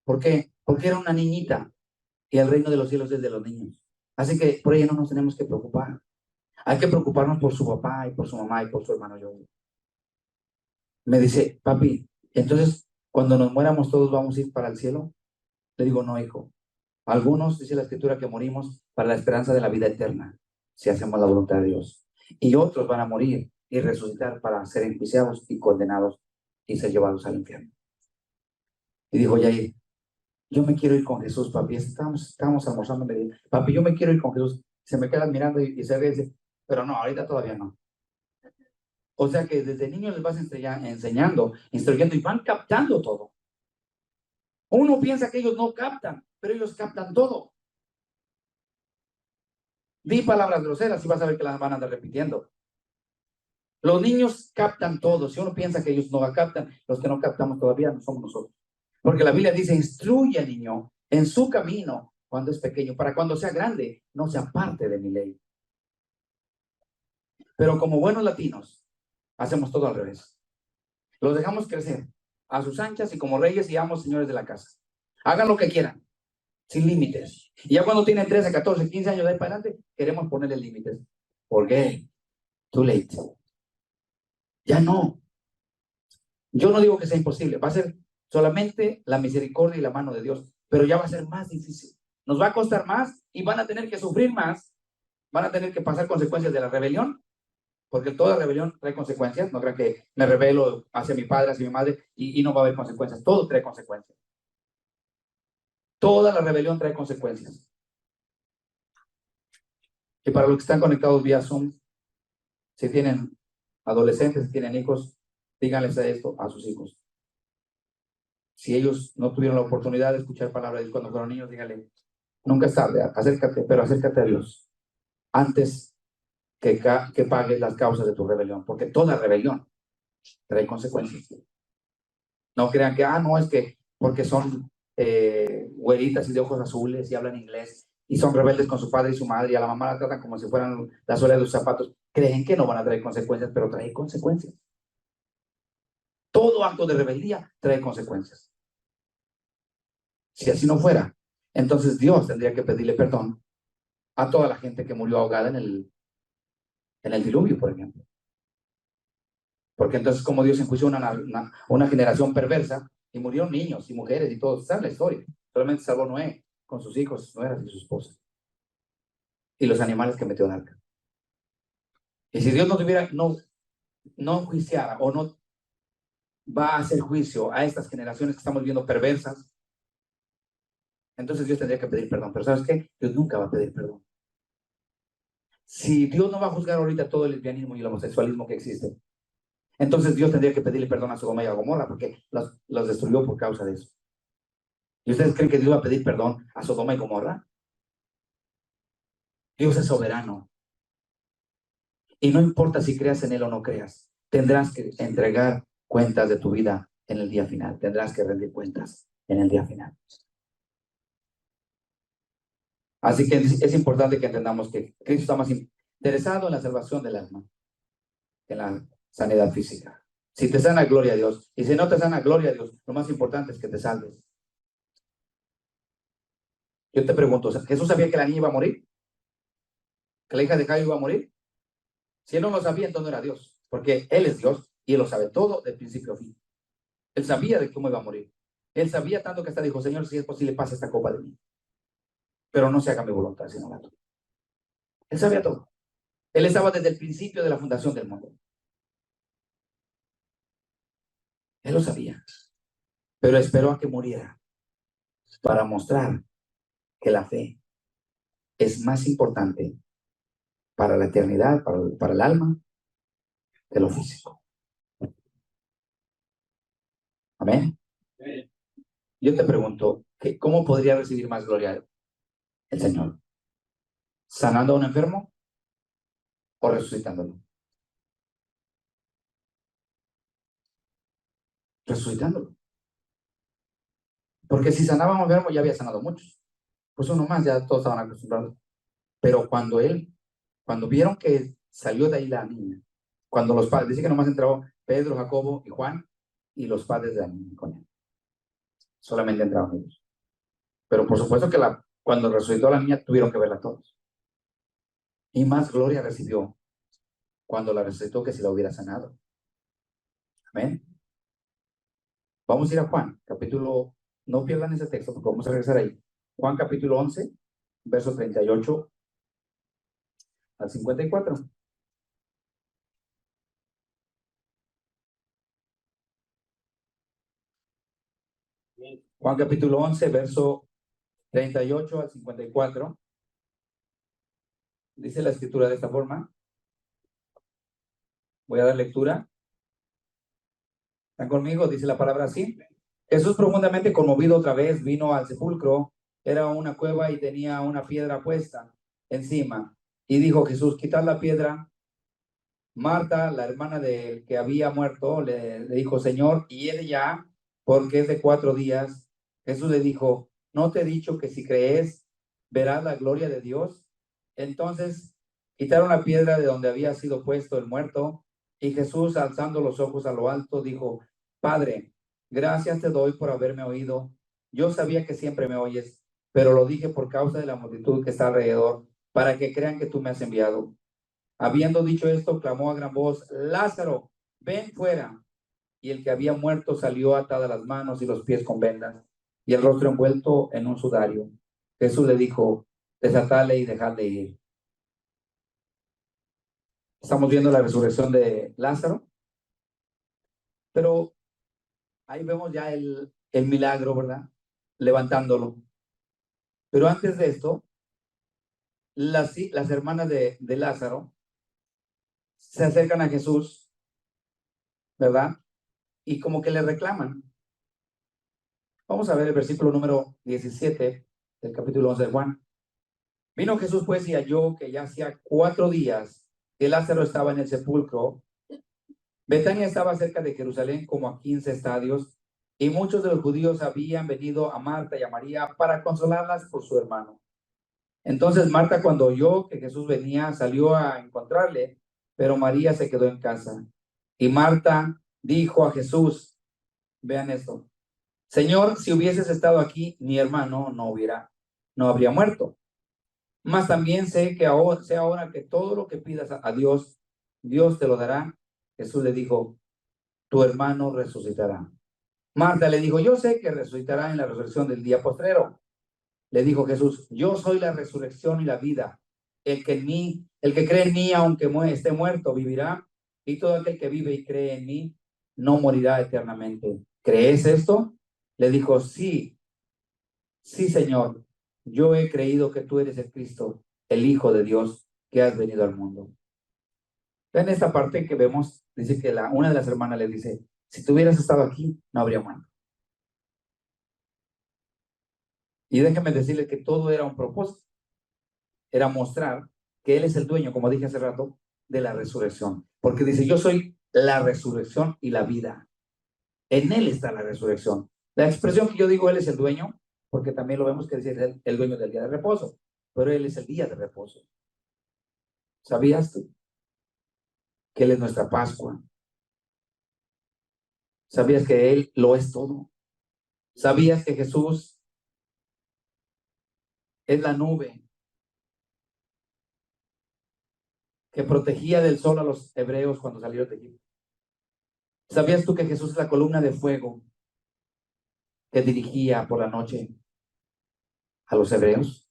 ¿Por qué? Porque era una niñita y el reino de los cielos es de los niños. Así que por ella no nos tenemos que preocupar. Hay que preocuparnos por su papá y por su mamá y por su hermano Yoyo. Me dice, papi, entonces cuando nos muéramos todos vamos a ir para el cielo. Le digo, no, hijo. Algunos, dice la escritura, que morimos para la esperanza de la vida eterna, si hacemos la voluntad de Dios. Y otros van a morir y resucitar para ser enjuiciados y condenados y ser llevados al infierno. Y dijo Yair, yo me quiero ir con Jesús, papi. Estábamos almorzando, me dijo, papi, yo me quiero ir con Jesús. Se me queda mirando y se ve y dice, pero no, ahorita todavía no. O sea que desde niños les vas enseñando, instruyendo y van captando todo. Uno piensa que ellos no captan, pero ellos captan todo. Di palabras groseras y vas a ver que las van a andar repitiendo. Los niños captan todo. Si uno piensa que ellos no captan, los que no captamos todavía no somos nosotros. Porque la Biblia dice, instruye al niño en su camino cuando es pequeño, para cuando sea grande, no se aparte de mi ley. Pero como buenos latinos, hacemos todo al revés. Los dejamos crecer a sus anchas y como reyes y amos señores de la casa. Hagan lo que quieran, sin límites. Y ya cuando tienen 13, 14, 15 años de ahí para adelante, queremos ponerle límites. ¿Por qué? Too late. Ya no. Yo no digo que sea imposible, va a ser solamente la misericordia y la mano de Dios, pero ya va a ser más difícil. Nos va a costar más y van a tener que sufrir más, van a tener que pasar consecuencias de la rebelión, porque toda rebelión trae consecuencias. No crean que me rebelo hacia mi padre, hacia mi madre y no va a haber consecuencias. Todo trae consecuencias. Toda la rebelión trae consecuencias. Y para los que están conectados vía Zoom, si tienen adolescentes, si tienen hijos, díganles esto a sus hijos. Si ellos no tuvieron la oportunidad de escuchar palabra de Dios cuando fueron niños, díganle, nunca es tarde, acércate, pero acércate a Dios antes que pagues las causas de tu rebelión, porque toda rebelión trae consecuencias. No crean que, no, es que porque son güeritas y de ojos azules y hablan inglés y son rebeldes con su padre y su madre y a la mamá la tratan como si fueran la suela de sus zapatos, creen que no van a traer consecuencias, pero trae consecuencias. Todo acto de rebeldía trae consecuencias. Si así no fuera, entonces Dios tendría que pedirle perdón a toda la gente que murió ahogada en el diluvio, por ejemplo. Porque entonces como Dios enjuició una generación perversa y murieron niños y mujeres y todos, ¿saben la historia? Solamente salvó Noé con sus hijos, sus nueras y su esposa. Y los animales que metió en arca. Y si Dios no enjuiciara o no va a hacer juicio a estas generaciones que estamos viendo perversas, entonces Dios tendría que pedir perdón. Pero ¿sabes qué? Dios nunca va a pedir perdón. Si Dios no va a juzgar ahorita todo el lesbianismo y el homosexualismo que existe, entonces Dios tendría que pedirle perdón a Sodoma y a Gomorra porque los destruyó por causa de eso. ¿Y ustedes creen que Dios va a pedir perdón a Sodoma y Gomorra? Dios es soberano. Y no importa si creas en Él o no creas, tendrás que entregar cuentas de tu vida en el día final. Tendrás que rendir cuentas en el día final. Así que es importante que entendamos que Cristo está más interesado en la salvación del alma que en la sanidad física. Si te sana, gloria a Dios. Y si no te sana, gloria a Dios. Lo más importante es que te salves. Yo te pregunto, ¿Jesús sabía que la niña iba a morir? ¿Que la hija de Jairo iba a morir? Si él no lo sabía, entonces no era Dios. Porque Él es Dios y Él lo sabe todo de principio a fin. Él sabía de cómo iba a morir. Él sabía tanto que hasta dijo, Señor, si es posible, pasa esta copa de mí. Pero no se haga mi voluntad, sino la tuya. Él sabía todo. Él estaba desde el principio de la fundación del mundo. Él lo sabía. Pero esperó a que muriera para mostrar que la fe es más importante para la eternidad, para el alma, que lo físico. Amén. Yo te pregunto, ¿cómo podría recibir más gloria el Señor? ¿Sanando a un enfermo o resucitándolo? Resucitándolo. Porque si sanaba a un enfermo ya había sanado muchos. Pues uno más, ya todos estaban acostumbrados. Pero cuando vieron que salió de ahí la niña, cuando los padres, dice que nomás entraron Pedro, Jacobo y Juan y los padres de la niña con él. Solamente entraron ellos. Pero por supuesto que cuando resucitó la niña tuvieron que verla todos. Y más gloria recibió cuando la resucitó que si la hubiera sanado. Amén. Vamos a ir a Juan, capítulo, no pierdan ese texto porque vamos a regresar ahí. Juan capítulo 11, verso 38 al 54. Juan capítulo 11, verso 38 al 54. Dice la escritura de esta forma. Voy a dar lectura. ¿Están conmigo? Dice la palabra así. Jesús, profundamente conmovido otra vez, vino al sepulcro. Era una cueva y tenía una piedra puesta encima. Y dijo Jesús, quitad la piedra. Marta, la hermana del que había muerto, le dijo, Señor, y él ya, porque es de 4 días. Jesús le dijo, ¿no te he dicho que si crees, verás la gloria de Dios? Entonces quitaron la piedra de donde había sido puesto el muerto, y Jesús, alzando los ojos a lo alto, dijo, Padre, gracias te doy por haberme oído. Yo sabía que siempre me oyes, pero lo dije por causa de la multitud que está alrededor, para que crean que tú me has enviado. Habiendo dicho esto, clamó a gran voz, Lázaro, ven fuera. Y el que había muerto salió atada las manos y los pies con vendas, y el rostro envuelto en un sudario. Jesús le dijo, desatadle y dejadle ir. Estamos viendo la resurrección de Lázaro, pero ahí vemos ya el milagro, ¿verdad? Levantándolo. Pero antes de esto, las hermanas de Lázaro se acercan a Jesús, ¿verdad? Y como que le reclaman. Vamos a ver el versículo número 17 del capítulo 11 de Juan. Vino Jesús pues y halló que ya hacía 4 días que Lázaro estaba en el sepulcro. Betania estaba cerca de Jerusalén como a 15 estadios, y muchos de los judíos habían venido a Marta y a María para consolarlas por su hermano. Entonces Marta, cuando oyó que Jesús venía, salió a encontrarle, pero María se quedó en casa. Y Marta dijo a Jesús, vean esto, Señor, si hubieses estado aquí, mi hermano no habría muerto. Mas también sé ahora que todo lo que pidas a Dios, Dios te lo dará. Jesús le dijo, tu hermano resucitará. Marta le dijo, yo sé que resucitará en la resurrección del día postrero. Le dijo Jesús, yo soy la resurrección y la vida. El que cree en mí, aunque esté muerto, vivirá. Y todo aquel que vive y cree en mí, no morirá eternamente. ¿Crees esto? Le dijo, sí, sí, Señor, yo he creído que tú eres el Cristo, el Hijo de Dios, que has venido al mundo. En esta parte que vemos, dice que una de las hermanas le dice, si tú hubieras estado aquí, no habría muerto. Y déjeme decirle que todo era un propósito, era mostrar que Él es el dueño, como dije hace rato, de la resurrección. Porque dice, yo soy la resurrección y la vida. En Él está la resurrección. La expresión que yo digo, Él es el dueño, porque también lo vemos que dice el dueño del día de reposo, pero Él es el día de reposo. ¿Sabías tú que Él es nuestra Pascua? ¿Sabías que Él lo es todo? ¿Sabías que Jesús es la nube que protegía del sol a los hebreos cuando salieron de Egipto? ¿Sabías tú que Jesús es la columna de fuego que dirigía por la noche a los hebreos?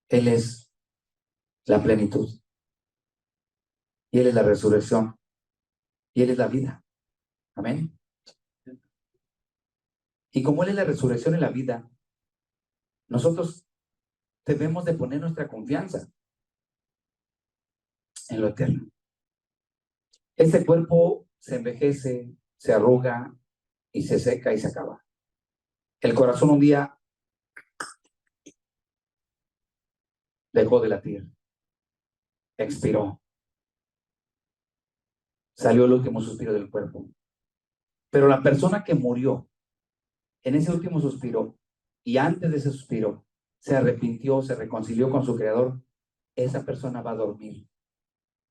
Él es la plenitud, y Él es la resurrección, y Él es la vida. Amén. Y como Él es la resurrección y la vida, nosotros debemos de poner nuestra confianza en lo eterno. Este cuerpo se envejece, se arruga y se seca y se acaba. El corazón un día dejó de latir, expiró, salió el último suspiro del cuerpo. Pero la persona que murió en ese último suspiro y antes de ese suspiro se arrepintió, se reconcilió con su creador, esa persona va a dormir.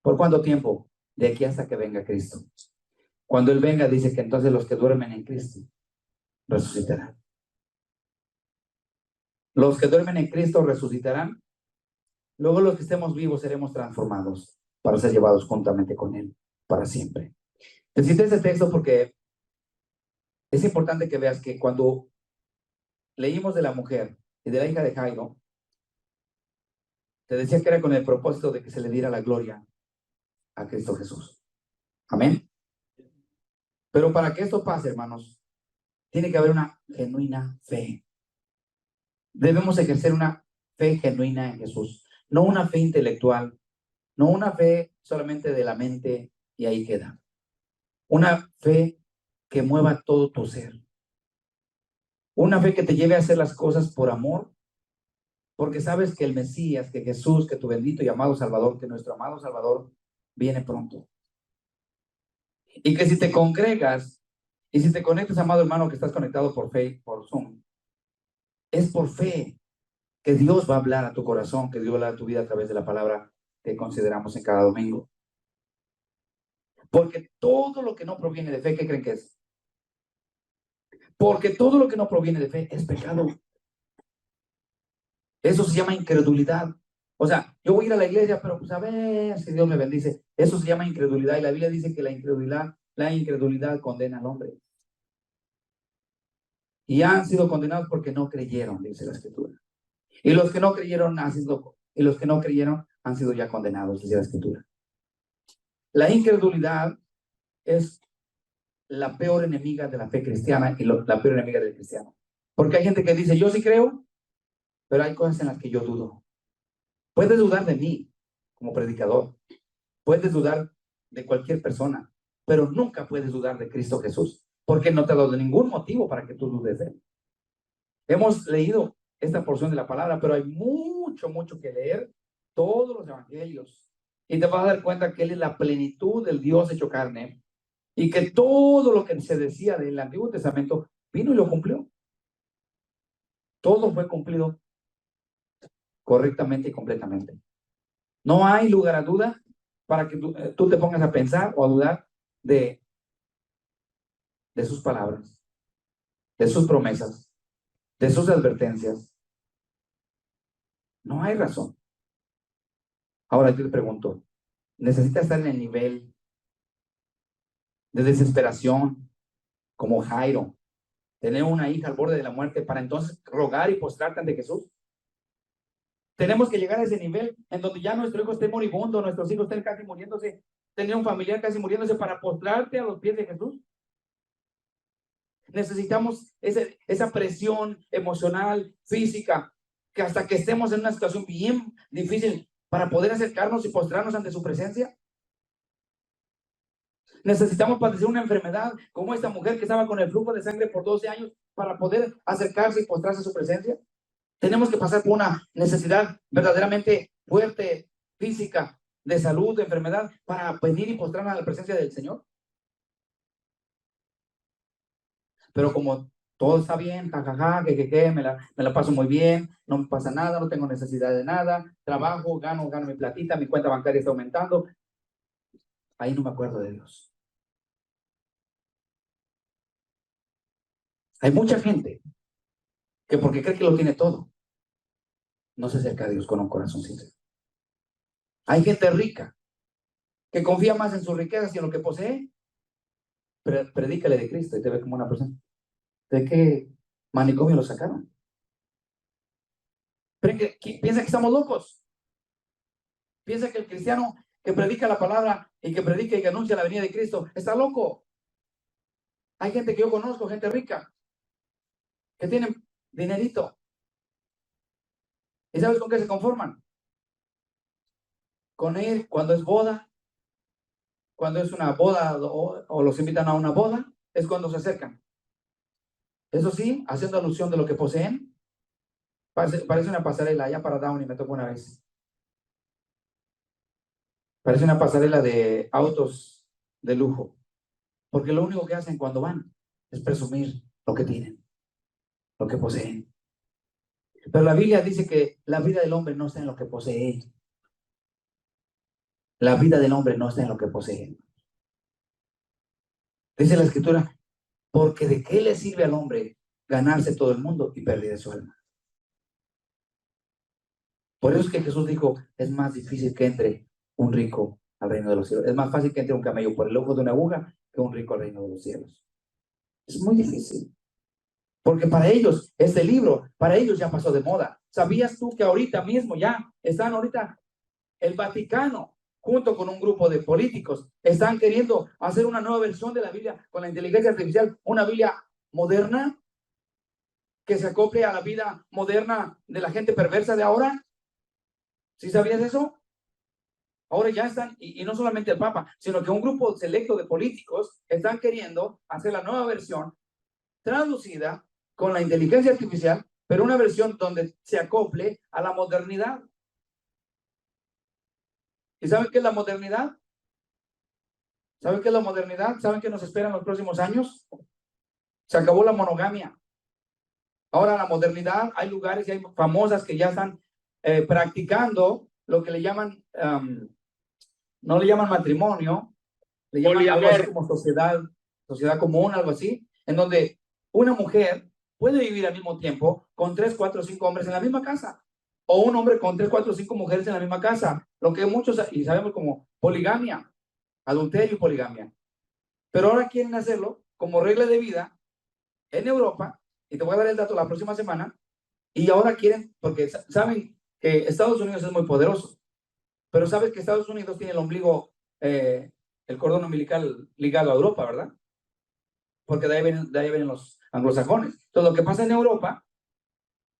¿Por cuánto tiempo? De aquí hasta que venga Cristo. Cuando Él venga, dice que entonces los que duermen en Cristo resucitarán. Los que duermen en Cristo resucitarán. Luego los que estemos vivos seremos transformados para ser llevados juntamente con Él para siempre. Te cité este texto porque es importante que veas que cuando leímos de la mujer y de la hija de Jairo, te decía que era con el propósito de que se le diera la gloria a Cristo Jesús. Amén. Pero para que esto pase, hermanos, tiene que haber una genuina fe. Debemos ejercer una fe genuina en Jesús. No una fe intelectual, no una fe solamente de la mente y ahí queda. Una fe que mueva todo tu ser. Una fe que te lleve a hacer las cosas por amor, porque sabes que el Mesías, que Jesús, que tu bendito y amado Salvador, que nuestro amado Salvador viene pronto. Y que si te congregas y si te conectas, amado hermano, que estás conectado por fe, por Zoom, es por fe que Dios va a hablar a tu corazón, que Dios va a hablar a tu vida a través de la palabra que consideramos en cada domingo. Porque todo lo que no proviene de fe, ¿qué creen que es? Porque todo lo que no proviene de fe es pecado. Eso se llama incredulidad. O sea, yo voy a ir a la iglesia, pero pues a ver si Dios me bendice. Eso se llama incredulidad y la Biblia dice que la incredulidad condena al hombre. Y han sido condenados porque no creyeron, dice la Escritura. Y los que no creyeron han sido ya condenados, dice la Escritura. La incredulidad es la peor enemiga de la fe cristiana y la peor enemiga del cristiano. Porque hay gente que dice, yo sí creo, pero hay cosas en las que yo dudo. Puedes dudar de mí como predicador, puedes dudar de cualquier persona, pero nunca puedes dudar de Cristo Jesús, porque no te ha dado ningún motivo para que tú dudes de él. Hemos leído esta porción de la palabra, pero hay mucho que leer, todos los evangelios, y te vas a dar cuenta que él es la plenitud del Dios hecho carne, y que todo lo que se decía del Antiguo Testamento vino y lo cumplió. Todo fue cumplido correctamente y completamente. No hay lugar a duda para que tú te pongas a pensar o a dudar de sus palabras, de sus promesas, de sus advertencias. No hay razón. Ahora yo te pregunto, ¿necesitas estar en el nivel de desesperación como Jairo, tener una hija al borde de la muerte para entonces rogar y postrarte ante Jesús? Tenemos que llegar a ese nivel en donde ya nuestro hijo esté moribundo, nuestros hijos estén casi muriéndose, tener un familiar casi muriéndose para postrarte a los pies de Jesús. Necesitamos esa presión emocional, física, que hasta que estemos en una situación bien difícil para poder acercarnos y postrarnos ante su presencia. Necesitamos padecer una enfermedad como esta mujer que estaba con el flujo de sangre por 12 años para poder acercarse y postrarse a su presencia. Tenemos que pasar por una necesidad verdaderamente fuerte, física, de salud, de enfermedad, para venir y postrarnos a la presencia del Señor. Pero como todo está bien, jajaja, que me la paso muy bien, no me pasa nada, no tengo necesidad de nada, trabajo, gano mi platita, mi cuenta bancaria está aumentando, ahí no me acuerdo de Dios. Hay mucha gente que porque cree que lo tiene todo, no se acerca a Dios con un corazón sincero. Hay gente rica que confía más en sus riquezas y en lo que posee. Predícale de Cristo y te ve como una persona. ¿De qué manicomio lo sacaron? Piensa que estamos locos. Piensa que el cristiano que predica la palabra y que predica y que anuncia la venida de Cristo está loco. Hay gente que yo conozco, gente rica, que tienen dinerito. ¿Y sabes con qué se conforman? Con él cuando es boda, cuando es una boda o los invitan a una boda, es cuando se acercan. Eso sí, haciendo alusión de lo que poseen, parece una pasarela allá para Downey, me tocó una vez. Parece una pasarela de autos de lujo, porque lo único que hacen cuando van es presumir lo que tienen, lo que poseen. Pero la Biblia dice que la vida del hombre no está en lo que posee. La vida del hombre no está en lo que posee. Dice la Escritura, porque ¿de qué le sirve al hombre ganarse todo el mundo y perder su alma? Por eso es que Jesús dijo, es más difícil que entre un rico al reino de los cielos. Es más fácil que entre un camello por el ojo de una aguja que un rico al reino de los cielos. Es muy difícil. Porque para ellos, este libro, para ellos ya pasó de moda. ¿Sabías tú que ahorita mismo ya están el Vaticano, junto con un grupo de políticos, están queriendo hacer una nueva versión de la Biblia con la inteligencia artificial, una Biblia moderna que se acople a la vida moderna de la gente perversa de ahora? ¿Sí sabías eso? Ahora ya están, y no solamente el Papa, sino que un grupo selecto de políticos están queriendo hacer la nueva versión traducida con la inteligencia artificial, pero una versión donde se acople a la modernidad. ¿Y saben qué es la modernidad? ¿Saben qué es la modernidad? ¿Saben qué nos espera en los próximos años? Se acabó la monogamia. Ahora la modernidad, hay lugares y hay famosas que ya están practicando lo que le llaman, no le llaman matrimonio, le llaman algo así Poliamor. como sociedad común, algo así, en donde una mujer puede vivir al mismo tiempo con 3, 4, 5 hombres en la misma casa, o un hombre con 3, 4, 5 mujeres en la misma casa, lo que muchos, y sabemos como poligamia, adulterio y poligamia. Pero ahora quieren hacerlo como regla de vida en Europa, y te voy a dar el dato la próxima semana, y ahora quieren, porque saben que Estados Unidos es muy poderoso, pero sabes que Estados Unidos tiene el ombligo, el cordón umbilical ligado a Europa, ¿verdad? Porque de ahí vienen los anglosajones. Entonces, lo que pasa en Europa,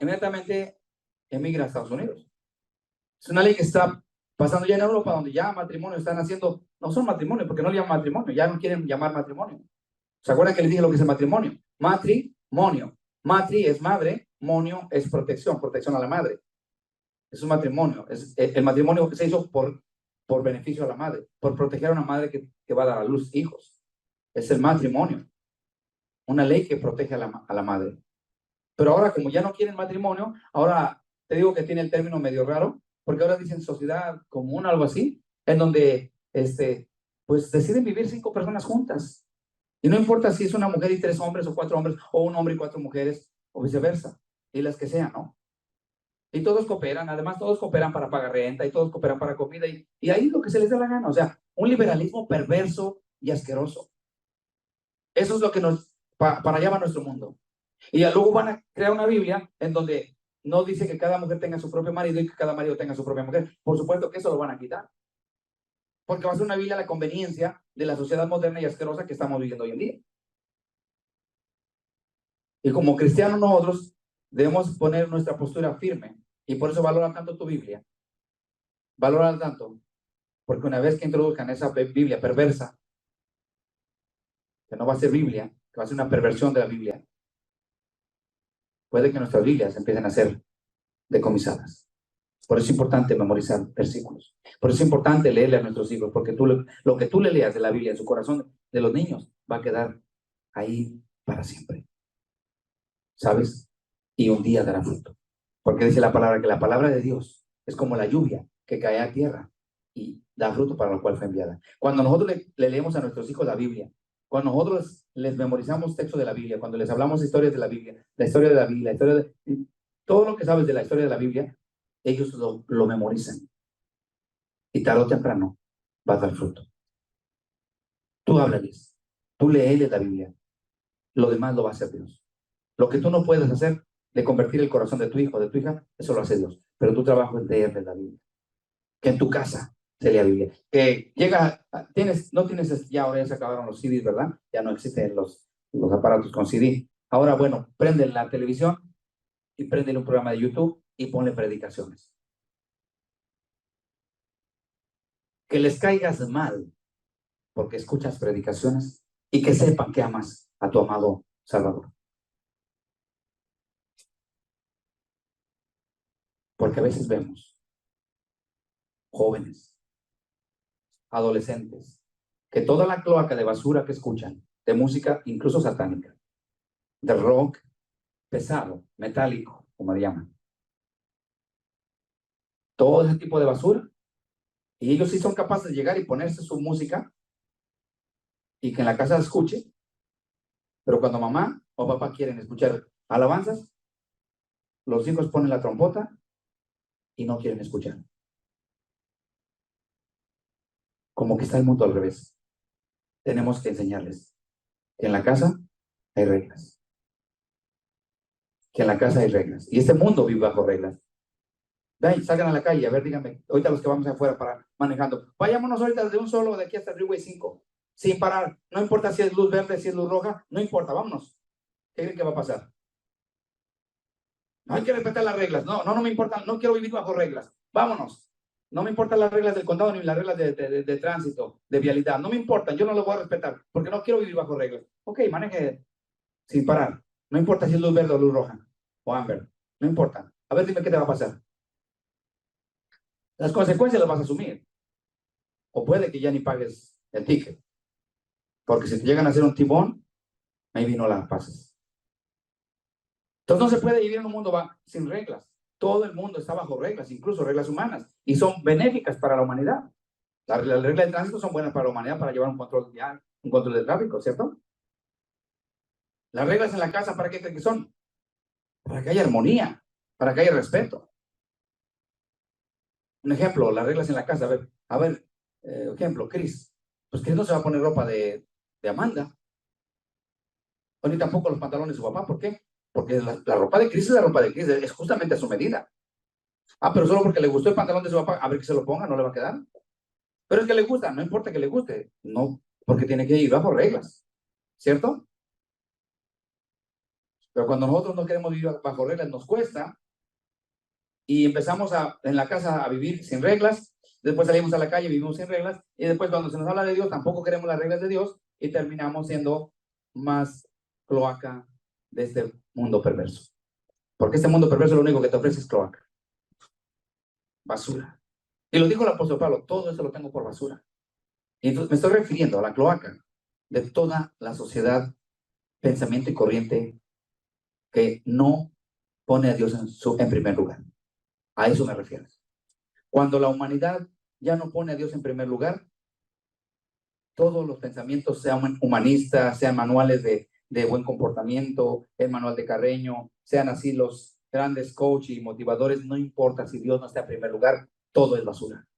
inmediatamente emigra a Estados Unidos. Es una ley que está pasando ya en Europa, donde ya matrimonio están haciendo, no son matrimonios, porque no le llaman matrimonio, ya no quieren llamar matrimonio. ¿Se acuerdan que les dije lo que es el matrimonio? Matrimonio. Matri es madre, monio es protección, protección a la madre. Es un matrimonio. El matrimonio se hizo por beneficio a la madre, por proteger a una madre que va a dar a luz hijos. Es el matrimonio. Una ley que protege a la madre. Pero ahora, como ya no quieren matrimonio, ahora te digo que tiene el término medio raro, porque ahora dicen sociedad común, algo así, en donde pues deciden vivir 5 personas juntas. Y no importa si es una mujer y 3 hombres o 4 hombres, o un hombre y 4 mujeres, o viceversa, y las que sean, ¿no? Y todos cooperan, además todos cooperan para pagar renta y todos cooperan para comida y ahí lo que se les da la gana, o sea, un liberalismo perverso y asqueroso. Eso es lo que para allá va nuestro mundo. Y ya luego van a crear una Biblia en donde no dice que cada mujer tenga su propio marido y que cada marido tenga su propia mujer. Por supuesto que eso lo van a quitar. Porque va a ser una Biblia a la conveniencia de la sociedad moderna y asquerosa que estamos viviendo hoy en día. Y como cristianos nosotros debemos poner nuestra postura firme. Y por eso valora tanto tu Biblia. Valora tanto. Porque una vez que introduzcan esa Biblia perversa, que no va a ser Biblia, que va a ser una perversión de la Biblia, puede que nuestras Biblias empiecen a ser decomisadas. Por eso es importante memorizar versículos. Por eso es importante leerle a nuestros hijos, porque lo que tú le leas de la Biblia en su corazón de los niños va a quedar ahí para siempre. ¿Sabes? Y un día dará fruto. Porque dice la palabra que la palabra de Dios es como la lluvia que cae a tierra y da fruto para lo cual fue enviada. Cuando nosotros le leemos a nuestros hijos la Biblia, cuando nosotros les memorizamos textos de la Biblia, cuando les hablamos historias de la Biblia, la historia de la Biblia, la historia de todo lo que sabes de la historia de la Biblia, ellos lo memorizan. Y tarde o temprano va a dar fruto. Tú háblales, tú léeles la Biblia. Lo demás lo va a hacer Dios. Lo que tú no puedes hacer de convertir el corazón de tu hijo o de tu hija, eso lo hace Dios. Pero tu trabajo es leerle la Biblia. Que en tu casa se lea Biblia. Que no tienes, ya ahora ya se acabaron los CDs, ¿verdad? Ya no existen los aparatos con CD. Ahora, bueno, prende la televisión y prende un programa de YouTube y ponle predicaciones. Que les caigas mal porque escuchas predicaciones y que sepan que amas a tu amado Salvador. Porque a veces vemos jóvenes, adolescentes, que toda la cloaca de basura que escuchan, de música incluso satánica, de rock pesado, metálico, como le llaman, todo ese tipo de basura, y ellos sí son capaces de llegar y ponerse su música y que en la casa escuche, pero cuando mamá o papá quieren escuchar alabanzas, los hijos ponen la trompeta y no quieren escuchar. Como que está el mundo al revés. Tenemos que enseñarles que en la casa hay reglas. Que en la casa hay reglas. Y este mundo vive bajo reglas. Ven, salgan a la calle, a ver, díganme, ahorita los que vamos afuera para manejando. Vayámonos ahorita de un solo de aquí hasta el Freeway 5, sin parar. No importa si es luz verde, si es luz roja, no importa, vámonos. ¿Qué creen que va a pasar? No hay que respetar las reglas. No me importa, no quiero vivir bajo reglas. Vámonos. No me importan las reglas del condado ni las reglas de tránsito, de vialidad. No me importan, yo no lo voy a respetar porque no quiero vivir bajo reglas. Ok, maneje sin parar. No importa si es luz verde o luz roja o amber. No importa. A ver, dime qué te va a pasar. Las consecuencias las vas a asumir. O puede que ya ni pagues el ticket. Porque si te llegan a hacer un timón, maybe no las pases. Entonces no se puede vivir en un mundo sin reglas. Todo el mundo está bajo reglas, incluso reglas humanas, y son benéficas para la humanidad. Las reglas de tránsito son buenas para la humanidad para llevar un control vial, un control de tráfico, ¿cierto? Las reglas en la casa, ¿para qué creen que son? Para que haya armonía, para que haya respeto. Un ejemplo, las reglas en la casa. A ver, ejemplo, Chris. Pues Chris no se va a poner ropa de Amanda, o ni tampoco los pantalones de su papá. ¿Por qué? Porque la ropa de Chris es la ropa de Chris, es justamente a su medida. Ah, pero solo porque le gustó el pantalón de su papá, a ver que se lo ponga, no le va a quedar. Pero es que le gusta, no importa que le guste, no, porque tiene que ir bajo reglas, ¿cierto? Pero cuando nosotros no queremos vivir bajo reglas, nos cuesta y empezamos en la casa a vivir sin reglas, después salimos a la calle, vivimos sin reglas, y después cuando se nos habla de Dios, tampoco queremos las reglas de Dios y terminamos siendo más cloaca de este mundo perverso. Porque este mundo perverso lo único que te ofrece es cloaca, basura. Y lo dijo el apóstol Pablo, todo eso lo tengo por basura. Y entonces me estoy refiriendo a la cloaca de toda la sociedad, pensamiento y corriente que no pone a Dios en primer lugar. A eso me refiero. Cuando la humanidad ya no pone a Dios en primer lugar, todos los pensamientos, sean humanistas, sean manuales de buen comportamiento, el manual de Carreño, sean así los grandes coaches y motivadores, no importa si Dios no está en primer lugar, todo es basura.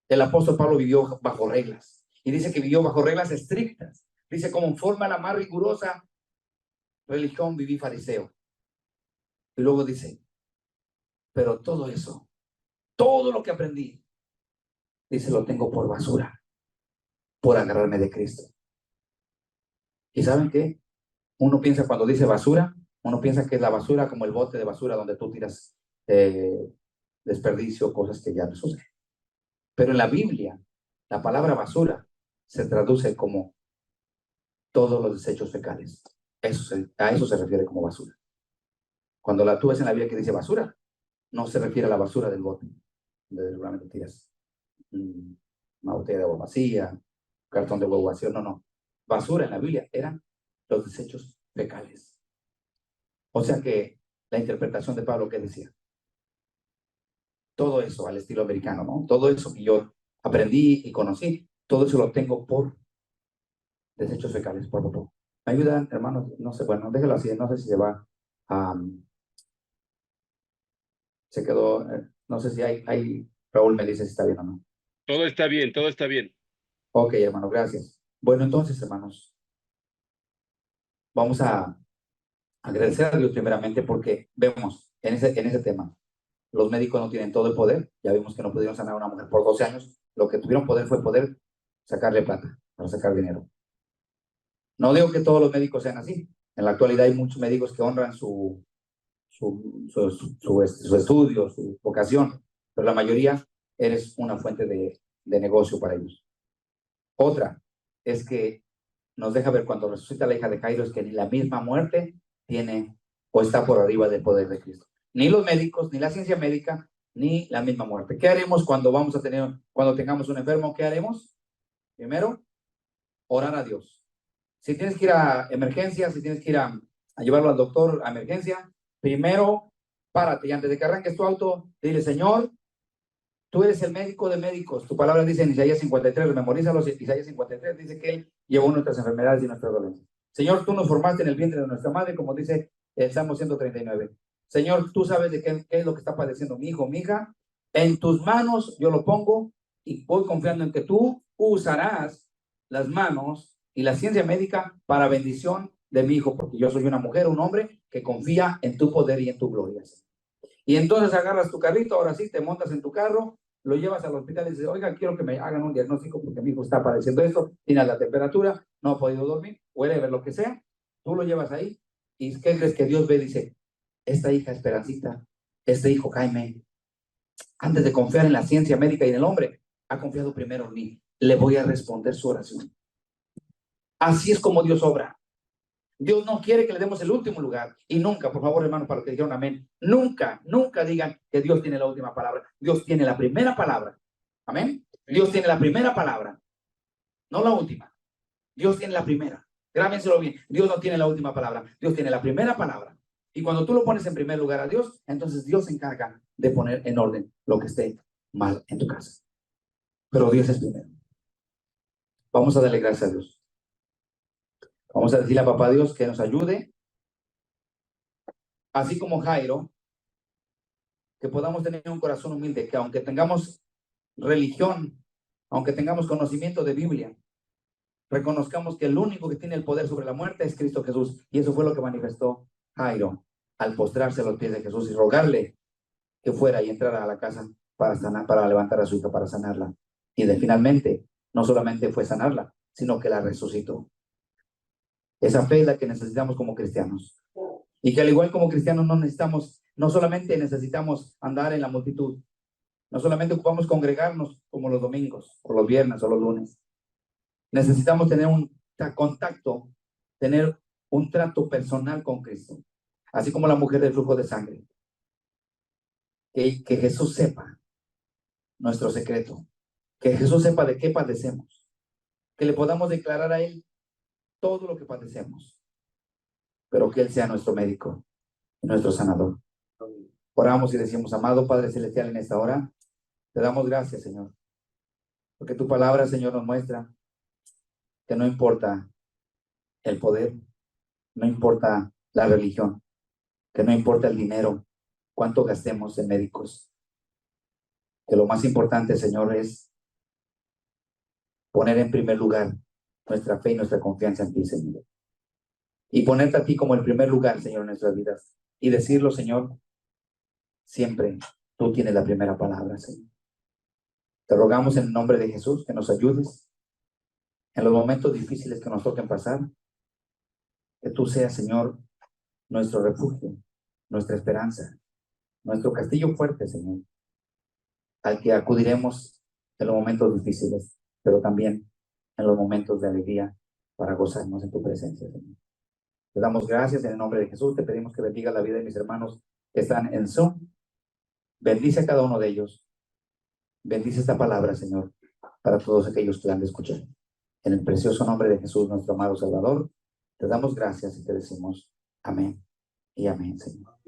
El apóstol Pablo vivió bajo reglas y dice que vivió bajo reglas estrictas. Dice, como forma la más rigurosa religión viví fariseo. Y luego dice, pero todo eso, todo lo que aprendí, dice, lo tengo por basura, por agarrarme de Cristo. ¿Y saben qué? Uno piensa cuando dice basura, uno piensa que es la basura como el bote de basura donde tú tiras desperdicio, cosas que ya no se usan. Pero en la Biblia, la palabra basura se traduce como todos los desechos fecales. A eso se refiere como basura. Cuando tú ves en la Biblia que dice basura, no se refiere a la basura del bote, donde realmente tiras una botella de agua vacía, cartón de huevo vacío, no. Basura en la Biblia eran los desechos fecales. O sea que la interpretación de Pablo, ¿qué decía? Todo eso al estilo americano, ¿no? Todo eso que yo aprendí y conocí, todo eso lo tengo por desechos fecales, por popó. ¿Me ayudan, hermanos? No sé, bueno, déjelo así, no sé si se va a... se quedó, no sé si Raúl me dice si está bien o no. Todo está bien, todo está bien. Ok, hermano, gracias. Bueno, entonces, hermanos, vamos a agradecer a Dios primeramente porque vemos en ese tema, los médicos no tienen todo el poder, ya vimos que no pudieron sanar a una mujer por 12 años, lo que tuvieron poder fue poder sacarle plata, para sacar dinero. No digo que todos los médicos sean así, en la actualidad hay muchos médicos que honran su estudio, su vocación, pero la mayoría eres una fuente de negocio para ellos. Otra es que nos deja ver cuando resucita la hija de Jairo es que ni la misma muerte tiene o está por arriba del poder de Cristo. Ni los médicos, ni la ciencia médica, ni la misma muerte. ¿Qué haremos cuando cuando tengamos un enfermo? ¿Qué haremos? Primero, orar a Dios. Si tienes que ir a emergencia, si tienes que ir a llevarlo al doctor a emergencia, primero párate y antes de que arranques tu auto, dile, Señor, tú eres el médico de médicos. Tu palabra dice en Isaías 53, memorízalo, Isaías 53 dice que Él llevó nuestras enfermedades y nuestras dolencias. Señor, tú nos formaste en el vientre de nuestra madre, como dice el Salmo 139. Señor, tú sabes de qué es lo que está padeciendo mi hijo, mi hija. En tus manos yo lo pongo y voy confiando en que tú usarás las manos y la ciencia médica para bendición de mi hijo, porque yo soy una mujer, un hombre que confía en tu poder y en tu gloria. Y entonces agarras tu carrito, ahora sí, te montas en tu carro, lo llevas al hospital y dices, oiga, quiero que me hagan un diagnóstico porque mi hijo está padeciendo esto, tiene la temperatura, no ha podido dormir, whatever, lo que sea. Tú lo llevas ahí y ¿qué crees que Dios ve? Dice, esta hija Esperancita, este hijo Jaime, antes de confiar en la ciencia médica y en el hombre, ha confiado primero en mí. Le voy a responder su oración. Así es como Dios obra. Dios no quiere que le demos el último lugar. Y nunca, por favor, hermanos, para los que dijeron amén, nunca, nunca digan que Dios tiene la última palabra. Dios tiene la primera palabra. Amén. Dios tiene la primera palabra, no la última. Dios tiene la primera. Grábenselo bien. Dios no tiene la última palabra. Dios tiene la primera palabra. Y cuando tú lo pones en primer lugar a Dios, entonces Dios se encarga de poner en orden lo que esté mal en tu casa. Pero Dios es primero. Vamos a darle gracias a Dios. Vamos a decirle a papá Dios que nos ayude, así como Jairo, que podamos tener un corazón humilde, que aunque tengamos religión, aunque tengamos conocimiento de Biblia, reconozcamos que el único que tiene el poder sobre la muerte es Cristo Jesús. Y eso fue lo que manifestó Jairo al postrarse a los pies de Jesús y rogarle que fuera y entrara a la casa para sanar, para levantar a su hija, para sanarla. Y finalmente, no solamente fue sanarla, sino que la resucitó. Esa fe es la que necesitamos como cristianos. Y que al igual como cristianos no solamente necesitamos andar en la multitud, no solamente ocupamos congregarnos como los domingos, o los viernes, o los lunes. Necesitamos tener un contacto, tener un trato personal con Cristo. Así como la mujer del flujo de sangre. Que Jesús sepa nuestro secreto. Que Jesús sepa de qué padecemos. Que le podamos declarar a Él todo lo que padecemos. Pero que Él sea nuestro médico y nuestro sanador. Oramos y decimos, amado Padre Celestial, en esta hora, te damos gracias, Señor. Porque tu palabra, Señor, nos muestra que no importa el poder, no importa la religión, que no importa el dinero, cuánto gastemos en médicos. Que lo más importante, Señor, es poner en primer lugar nuestra fe y nuestra confianza en ti, Señor. Y ponerte a ti como el primer lugar, Señor, en nuestras vidas. Y decirlo, Señor, siempre tú tienes la primera palabra, Señor. Te rogamos en el nombre de Jesús que nos ayudes en los momentos difíciles que nos toquen pasar. Que tú seas, Señor, nuestro refugio, nuestra esperanza, nuestro castillo fuerte, Señor, al que acudiremos en los momentos difíciles, pero también en los momentos de alegría para gozarnos en tu presencia, Señor. Te damos gracias en el nombre de Jesús. Te pedimos que bendiga la vida de mis hermanos que están en Zoom. Bendice a cada uno de ellos. Bendice esta palabra, Señor, para todos aquellos que la han de escuchar. En el precioso nombre de Jesús, nuestro amado Salvador, te damos gracias y te decimos amén y amén, Señor.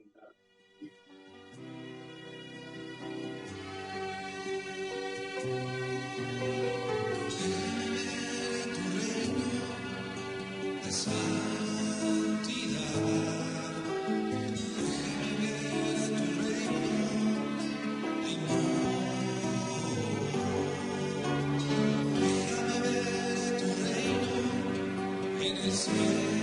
It's